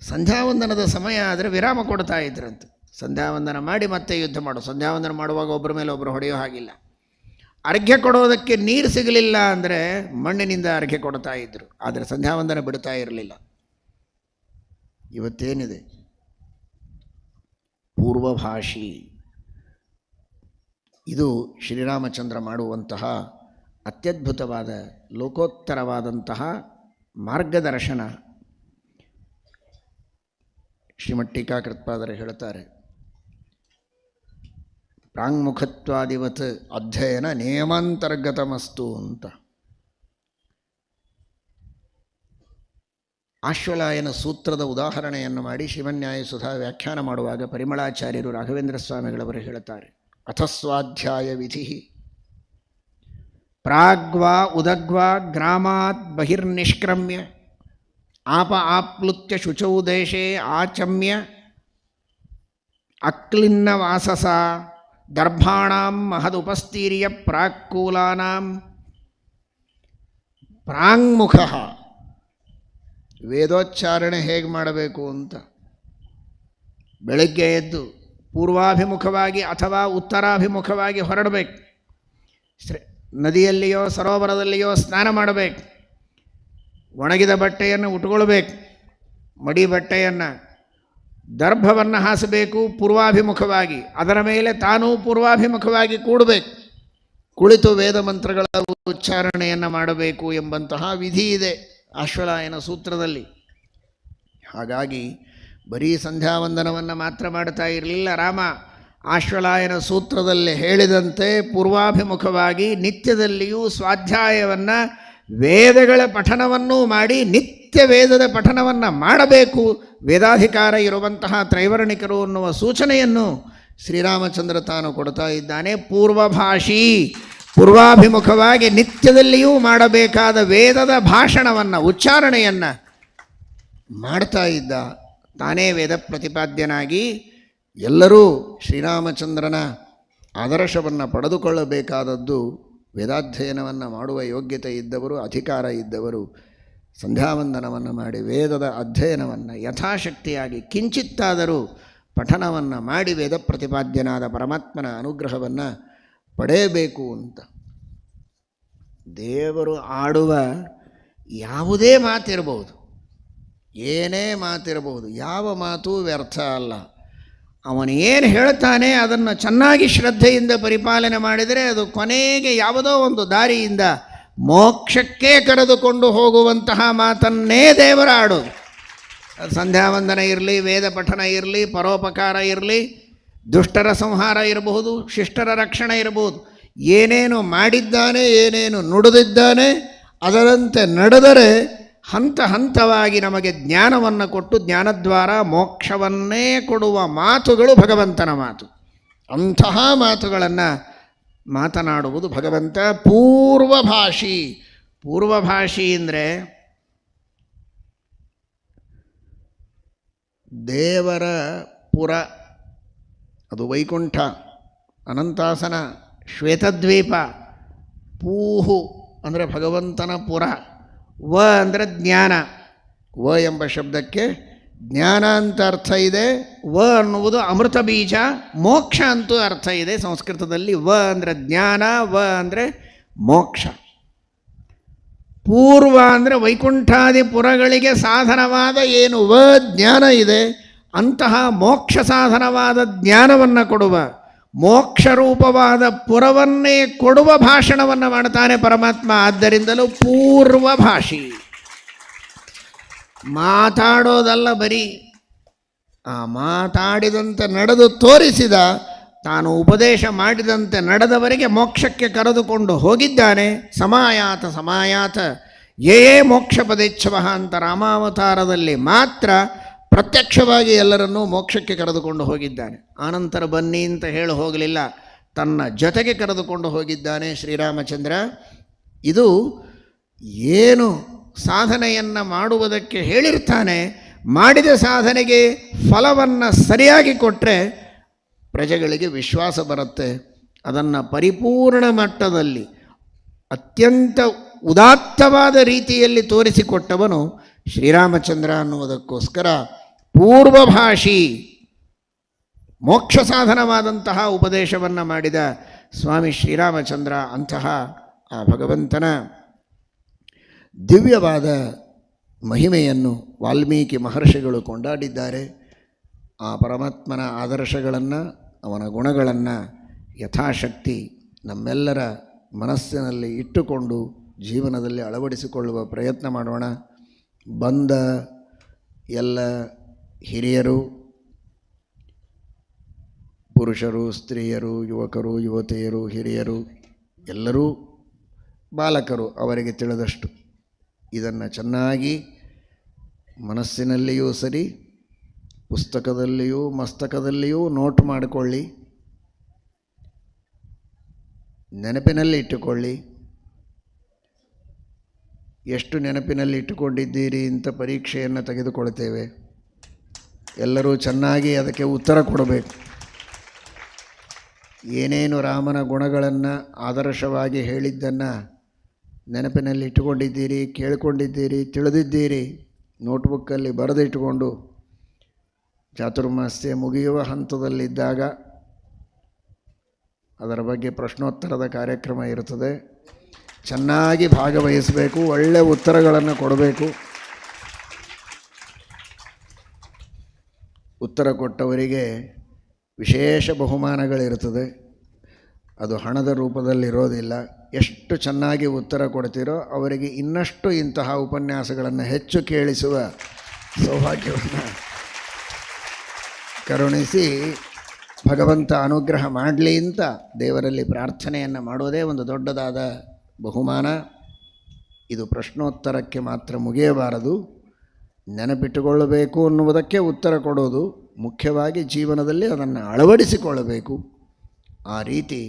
ಸಂಧ್ಯಾವಂದನದ ಸಮಯ ಆದರೆ ವಿರಾಮ ಕೊಡ್ತಾ ಇದ್ರಂತೆ. ಸಂಧ್ಯಾವಂದನ ಮಾಡಿ ಮತ್ತೆ ಯುದ್ಧ ಮಾಡು. ಸಂಧ್ಯಾವಂದನ ಮಾಡುವಾಗ ಒಬ್ಬರ ಮೇಲೆ ಒಬ್ಬರು ಹೊಡೆಯೋ ಹಾಗಿಲ್ಲ. ಅರ್ಘ್ಯ ಕೊಡೋದಕ್ಕೆ ನೀರು ಸಿಗಲಿಲ್ಲ ಅಂದರೆ ಮಣ್ಣಿನಿಂದ ಅರ್ಘ್ಯ ಕೊಡ್ತಾ ಇದ್ದರು, ಆದರೆ ಸಂಧ್ಯಾವಂದನ ಬಿಡ್ತಾ ಇರಲಿಲ್ಲ. ಇವತ್ತೇನಿದೆ ಪೂರ್ವಭಾಷಿ, ಇದು ಶ್ರೀರಾಮಚಂದ್ರ ಮಾಡುವಂತಹ ಅತ್ಯದ್ಭುತವಾದ ಲೋಕೋತ್ತರವಾದಂತಹ ಮಾರ್ಗದರ್ಶನ. ಶ್ರೀಮಠ್ ಟೀಕಾಕೃತ್ಪಾದರು ಹೇಳುತ್ತಾರೆ, ಪ್ರಾಂಗ್ಮುಖತ್ವಾದಿವತ್ ಅಧ್ಯಯನ ನಿಯಮಾಂತರ್ಗತಮಸ್ತು ಅಂತ. ಆಶ್ವಲಾಯನ ಸೂತ್ರದ ಉದಾಹರಣೆಯನ್ನು ಮಾಡಿ ಶ್ರೀಮನ್ಯಾಯ ಸುಧಾ ವ್ಯಾಖ್ಯಾನ ಮಾಡುವಾಗ ಪರಿಮಳಾಚಾರ್ಯರು ರಾಘವೇಂದ್ರ ಸ್ವಾಮಿಗಳವರು ಹೇಳುತ್ತಾರೆ, ಅಥಸ್ವಾಧ್ಯಾಯ ವಿಧಿ ಪ್ರಾಗ್ವಾ ಉದಗ್ವಾ ಗ್ರಾಮಾತ್ ಬಹಿರ್ನಿಷ್ಕ್ರಮ್ಯ ಆಪ್ಲುತ್ಯ ಶುಚೌ ದೇಶೇ ಆಚಮ್ಯ ಅಕ್ಲಿನ್ನ ವಾಸಸ ದರ್ಭಾಣಾಂ ಮಹದುಪಸ್ಥೀರ್ಯ ಪ್ರಾಕ್ಕೂಲಾನಾಂ ಪ್ರಾಂಗ್ಮುಖ. ವೇದೋಚ್ಚಾರಣೆ ಹೇಗೆ ಮಾಡಬೇಕು ಅಂತ ಬೆಳಗ್ಗೆ ಎದ್ದು ಪೂರ್ವಾಭಿಮುಖವಾಗಿ ಅಥವಾ ಉತ್ತರಾಭಿಮುಖವಾಗಿ ಹೊರಡಬೇಕು. ನದಿಯಲ್ಲಿಯೋ ಸರೋವರದಲ್ಲಿಯೋ ಸ್ನಾನ ಮಾಡಬೇಕು. ಒಣಗಿದ ಬಟ್ಟೆಯನ್ನು ಉಟ್ಕೊಳ್ಬೇಕು, ಮಡಿ ಬಟ್ಟೆಯನ್ನು, ದರ್ಭವನ್ನು ಹಾಸಬೇಕು ಪೂರ್ವಾಭಿಮುಖವಾಗಿ. ಅದರ ಮೇಲೆ ತಾನೂ ಪೂರ್ವಾಭಿಮುಖವಾಗಿ ಕೂಡಬೇಕು. ಕುಳಿತು ವೇದ ಮಂತ್ರಗಳ ಉಚ್ಚಾರಣೆಯನ್ನು ಮಾಡಬೇಕು ಎಂಬಂತಹ ವಿಧಿ ಇದೆ ಆಶ್ವಲಾಯನ ಸೂತ್ರದಲ್ಲಿ. ಹಾಗಾಗಿ ಬರೀ ಸಂಧ್ಯಾವಂದನವನ್ನು ಮಾತ್ರ ಮಾಡ್ತಾ ಇರಲಿಲ್ಲ ರಾಮ. ಆಶ್ವಲಾಯನ ಸೂತ್ರದಲ್ಲಿ ಹೇಳಿದಂತೆ ಪೂರ್ವಾಭಿಮುಖವಾಗಿ ನಿತ್ಯದಲ್ಲಿಯೂ ಸ್ವಾಧ್ಯಾಯವನ್ನು, ವೇದಗಳ ಪಠನವನ್ನೂ ಮಾಡಿ ನಿತ್ಯ ವೇದದ ಪಠನವನ್ನು ಮಾಡಬೇಕು. ವೇದಾಧಿಕಾರ ಇರುವಂತಹ ತ್ರೈವರ್ಣಿಕರು ಅನ್ನುವ ಸೂಚನೆಯನ್ನು ಶ್ರೀರಾಮಚಂದ್ರ ತಾನು ಕೊಡ್ತಾ ಇದ್ದಾನೆ. ಪೂರ್ವಭಾಷಿ, ಪೂರ್ವಾಭಿಮುಖವಾಗಿ ನಿತ್ಯದಲ್ಲಿಯೂ ಮಾಡಬೇಕಾದ ವೇದದ ಭಾಷಣವನ್ನು, ಉಚ್ಚಾರಣೆಯನ್ನು ಮಾಡ್ತಾ ಇದ್ದ. ತಾನೇ ವೇದ ಪ್ರತಿಪಾದ್ಯನಾಗಿ ಎಲ್ಲರೂ ಶ್ರೀರಾಮಚಂದ್ರನ ಆದರ್ಶವನ್ನು ಪಡೆದುಕೊಳ್ಳಬೇಕಾದದ್ದು ವೇದಾಧ್ಯಯನವನ್ನು ಮಾಡುವ ಯೋಗ್ಯತೆ ಇದ್ದವರು, ಅಧಿಕಾರ ಇದ್ದವರು ಸಂಧ್ಯಾವಂದನವನ್ನು ಮಾಡಿ ವೇದದ ಅಧ್ಯಯನವನ್ನು ಯಥಾಶಕ್ತಿಯಾಗಿ ಕಿಂಚಿತ್ತಾದರೂ ಪಠನವನ್ನು ಮಾಡಿ ವೇದ ಪ್ರತಿಪಾದ್ಯನಾದ ಪರಮಾತ್ಮನ ಅನುಗ್ರಹವನ್ನು ಪಡೆಯಬೇಕು ಅಂತ. ದೇವರು ಆಡುವ ಯಾವುದೇ ಮಾತಿರಬಹುದು, ಏನೇ ಮಾತಿರಬಹುದು, ಯಾವ ಮಾತು ವ್ಯರ್ಥ ಅಲ್ಲ. ಅವನು ಏನು ಹೇಳ್ತಾನೆ ಅದನ್ನು ಚೆನ್ನಾಗಿ ಶ್ರದ್ಧೆಯಿಂದ ಪರಿಪಾಲನೆ ಮಾಡಿದರೆ ಅದು ಕೊನೆಗೆ ಯಾವುದೋ ಒಂದು ದಾರಿಯಿಂದ ಮೋಕ್ಷಕ್ಕೆ ಕರೆದುಕೊಂಡು ಹೋಗುವಂತಹ ಮಾತನ್ನೇ ದೇವರ ಆಡೋದು. ಸಂಧ್ಯಾವಂದನ ಇರಲಿ, ವೇದ ಪಠನ ಇರಲಿ, ಪರೋಪಕಾರ ಇರಲಿ, ದುಷ್ಟರ ಸಂಹಾರ ಇರಬಹುದು, ಶಿಷ್ಟರ ರಕ್ಷಣೆ ಇರಬಹುದು. ಏನೇನು ಮಾಡಿದ್ದಾನೆ, ಏನೇನು ನುಡಿದಿದ್ದಾನೆ ಅದರಂತೆ ನಡೆದರೆ ಹಂತ ಹಂತವಾಗಿ ನಮಗೆ ಜ್ಞಾನವನ್ನು ಕೊಟ್ಟು ಜ್ಞಾನದ್ವಾರ ಮೋಕ್ಷವನ್ನೇ ಕೊಡುವ ಮಾತುಗಳು ಭಗವಂತನ ಮಾತು. ಅಂತಹ ಮಾತುಗಳನ್ನು ಮಾತನಾಡುವುದು ಭಗವಂತ. ಪೂರ್ವಭಾಷಿ. ಪೂರ್ವಭಾಷಿ ಅಂದರೆ ದೇವರ ಪುರ, ಅದು ವೈಕುಂಠ, ಅನಂತಾಸನ, ಶ್ವೇತದ್ವೀಪ. ಪೂಹು ಅಂದರೆ ಭಗವಂತನ ಪುರ. ವ ಅಂದರೆ ಜ್ಞಾನ. ವ ಎಂಬ ಶಬ್ದಕ್ಕೆ ಜ್ಞಾನ ಅಂತ ಅರ್ಥ ಇದೆ. ವ ಅನ್ನುವುದು ಅಮೃತ ಬೀಜ, ಮೋಕ್ಷ ಅಂತೂ ಅರ್ಥ ಇದೆ ಸಂಸ್ಕೃತದಲ್ಲಿ. ವ ಅಂದರೆ ಜ್ಞಾನ, ವ ಅಂದರೆ ಮೋಕ್ಷ. ಪೂರ್ವ ಅಂದರೆ ವೈಕುಂಠಾದಿ ಪುರಗಳಿಗೆ ಸಾಧನವಾದ ಏನು ವ ಜ್ಞಾನ ಇದೆ, ಅಂತಹ ಮೋಕ್ಷ ಸಾಧನವಾದ ಜ್ಞಾನವನ್ನು ಕೊಡುವ, ಮೋಕ್ಷರೂಪವಾದ ಪುರವನ್ನೇ ಕೊಡುವ ಭಾಷಣವನ್ನು ಮಾಡ್ತಾನೆ ಪರಮಾತ್ಮ. ಆದ್ದರಿಂದಲೂ ಪೂರ್ವಭಾಷಿ. ಮಾತಾಡೋದಲ್ಲ ಬರೀ, ಆ ಮಾತಾಡಿದಂತೆ ನಡೆದು ತೋರಿಸಿದ, ತಾನು ಉಪದೇಶ ಮಾಡಿದಂತೆ ನಡೆದವರಿಗೆ ಮೋಕ್ಷಕ್ಕೆ ಕರೆದುಕೊಂಡು ಹೋಗಿದ್ದಾನೆ. ಸಮಾಯಾತ ಸಮಾಯಾತ ಯೇ ಮೋಕ್ಷ ಪದೇಚ್ಛವ ಅಂತ ರಾಮಾವತಾರದಲ್ಲಿ ಮಾತ್ರ ಪ್ರತ್ಯಕ್ಷವಾಗಿ ಎಲ್ಲರನ್ನೂ ಮೋಕ್ಷಕ್ಕೆ ಕರೆದುಕೊಂಡು ಹೋಗಿದ್ದಾನೆ. ಆನಂತರ ಬನ್ನಿ ಅಂತ ಹೇಳಿ ಹೋಗಲಿಲ್ಲ, ತನ್ನ ಜೊತೆಗೆ ಕರೆದುಕೊಂಡು ಹೋಗಿದ್ದಾನೆ ಶ್ರೀರಾಮಚಂದ್ರ. ಇದು ಏನು ಸಾಧನೆಯನ್ನು ಮಾಡುವುದಕ್ಕೆ ಹೇಳಿರ್ತಾನೆ, ಮಾಡಿದ ಸಾಧನೆಗೆ ಫಲವನ್ನು ಸರಿಯಾಗಿ ಕೊಟ್ಟರೆ ಪ್ರಜೆಗಳಿಗೆ ವಿಶ್ವಾಸ ಬರುತ್ತೆ. ಅದನ್ನು ಪರಿಪೂರ್ಣ ಮಟ್ಟದಲ್ಲಿ ಅತ್ಯಂತ ಉದಾತ್ತವಾದ ರೀತಿಯಲ್ಲಿ ತೋರಿಸಿಕೊಟ್ಟವನು ಶ್ರೀರಾಮಚಂದ್ರ ಅನ್ನುವುದಕ್ಕೋಸ್ಕರ ಪೂರ್ವಭಾಷಿ, ಮೋಕ್ಷ ಸಾಧನವಾದಂತಹ ಉಪದೇಶವನ್ನು ಮಾಡಿದ ಸ್ವಾಮಿ ಶ್ರೀರಾಮಚಂದ್ರ. ಅಂತಹ ಆ ಭಗವಂತನ ದಿವ್ಯವಾದ ಮಹಿಮೆಯನ್ನು ವಾಲ್ಮೀಕಿ ಮಹರ್ಷಿಗಳು ಕೊಂಡಾಡಿದ್ದಾರೆ. ಆ ಪರಮಾತ್ಮನ ಆದರ್ಶಗಳನ್ನು, ಅವನ ಗುಣಗಳನ್ನು ಯಥಾಶಕ್ತಿ ನಮ್ಮೆಲ್ಲರ ಮನಸ್ಸಿನಲ್ಲಿ ಇಟ್ಟುಕೊಂಡು ಜೀವನದಲ್ಲಿ ಅಳವಡಿಸಿಕೊಳ್ಳುವ ಪ್ರಯತ್ನ ಮಾಡೋಣ. ಬಂದ ಎಲ್ಲ ಹಿರಿಯರು, ಪುರುಷರು, ಸ್ತ್ರೀಯರು, ಯುವಕರು, ಯುವತಿಯರು, ಹಿರಿಯರು, ಎಲ್ಲರೂ ಬಾಲಕರು ಅವರಿಗೆ ತಿಳಿದಷ್ಟು ಇದನ್ನು ಚೆನ್ನಾಗಿ ಮನಸ್ಸಿನಲ್ಲಿಯೂ ಸರಿ, ಪುಸ್ತಕದಲ್ಲಿಯೂ ಮಸ್ತಕದಲ್ಲಿಯೂ ನೋಟ್ ಮಾಡಿಕೊಳ್ಳಿ, ನೆನಪಿನಲ್ಲಿ ಇಟ್ಟುಕೊಳ್ಳಿ. ಎಷ್ಟು ನೆನಪಿನಲ್ಲಿ ಇಟ್ಟುಕೊಂಡಿದ್ದೀರಿ ಅಂತ ಪರೀಕ್ಷೆಯನ್ನು ತೆಗೆದುಕೊಳ್ತೇವೆ. ಎಲ್ಲರೂ ಚೆನ್ನಾಗಿ ಅದಕ್ಕೆ ಉತ್ತರ ಕೊಡಬೇಕು. ಏನೇನು ರಾಮನ ಗುಣಗಳನ್ನು ಆದರ್ಶವಾಗಿ ಹೇಳಿದ್ದನ್ನು ನೆನಪಿನಲ್ಲಿ ಇಟ್ಟುಕೊಂಡಿದ್ದೀರಿ, ಕೇಳಿಕೊಂಡಿದ್ದೀರಿ, ತಿಳಿದಿದ್ದೀರಿ, ನೋಟ್ಬುಕ್ಕಲ್ಲಿ ಬರೆದಿಟ್ಟುಕೊಂಡು ಚಾತುರ್ಮಾಸ್ಯ ಮುಗಿಯುವ ಹಂತದಲ್ಲಿದ್ದಾಗ ಅದರ ಬಗ್ಗೆ ಪ್ರಶ್ನೋತ್ತರದ ಕಾರ್ಯಕ್ರಮ ಇರುತ್ತದೆ. ಚೆನ್ನಾಗಿ ಭಾಗವಹಿಸಬೇಕು, ಒಳ್ಳೆಯ ಉತ್ತರಗಳನ್ನು ಕೊಡಬೇಕು. ಉತ್ತರ ಕೊಟ್ಟವರಿಗೆ ವಿಶೇಷ ಬಹುಮಾನಗಳಿರುತ್ತದೆ. ಅದು ಹಣದ ರೂಪದಲ್ಲಿರೋದಿಲ್ಲ. ಎಷ್ಟು ಚೆನ್ನಾಗಿ ಉತ್ತರ ಕೊಡ್ತೀರೋ ಅವರಿಗೆ ಇನ್ನಷ್ಟು ಇಂತಹ ಉಪನ್ಯಾಸಗಳನ್ನು ಹೆಚ್ಚು ಕೇಳಿಸುವ ಸೌಭಾಗ್ಯವನ್ನು ಕರುಣಿಸಿ ಭಗವಂತ ಅನುಗ್ರಹ ಮಾಡಲಿ ಅಂತ ದೇವರಲ್ಲಿ ಪ್ರಾರ್ಥನೆಯನ್ನು ಮಾಡೋದೇ ಒಂದು ದೊಡ್ಡದಾದ ಬಹುಮಾನ. ಇದು ಪ್ರಶ್ನೋತ್ತರಕ್ಕೆ ಮಾತ್ರ ಮುಗಿಯಬಾರದು. ನೆನಪಿಟ್ಟುಕೊಳ್ಳಬೇಕು ಅನ್ನುವುದಕ್ಕೆ ಉತ್ತರ ಕೊಡೋದು, ಮುಖ್ಯವಾಗಿ ಜೀವನದಲ್ಲಿ ಅದನ್ನು ಅಳವಡಿಸಿಕೊಳ್ಳಬೇಕು. ಆ ರೀತಿ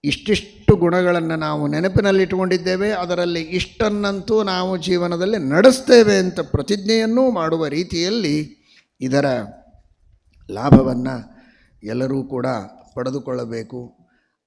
ಇಷ್ಟಿಷ್ಟು ಗುಣಗಳನ್ನು ನಾವು ನೆನಪಿನಲ್ಲಿಟ್ಟುಕೊಂಡಿದ್ದೇವೆ, ಅದರಲ್ಲಿ ಇಷ್ಟನ್ನಂತೂ ನಾವು ಜೀವನದಲ್ಲಿ ನಡೆಸ್ತೇವೆ ಅಂತ ಪ್ರತಿಜ್ಞೆಯನ್ನೂ ಮಾಡುವ ರೀತಿಯಲ್ಲಿ ಇದರ ಲಾಭವನ್ನು ಎಲ್ಲರೂ ಕೂಡ ಪಡೆದುಕೊಳ್ಳಬೇಕು.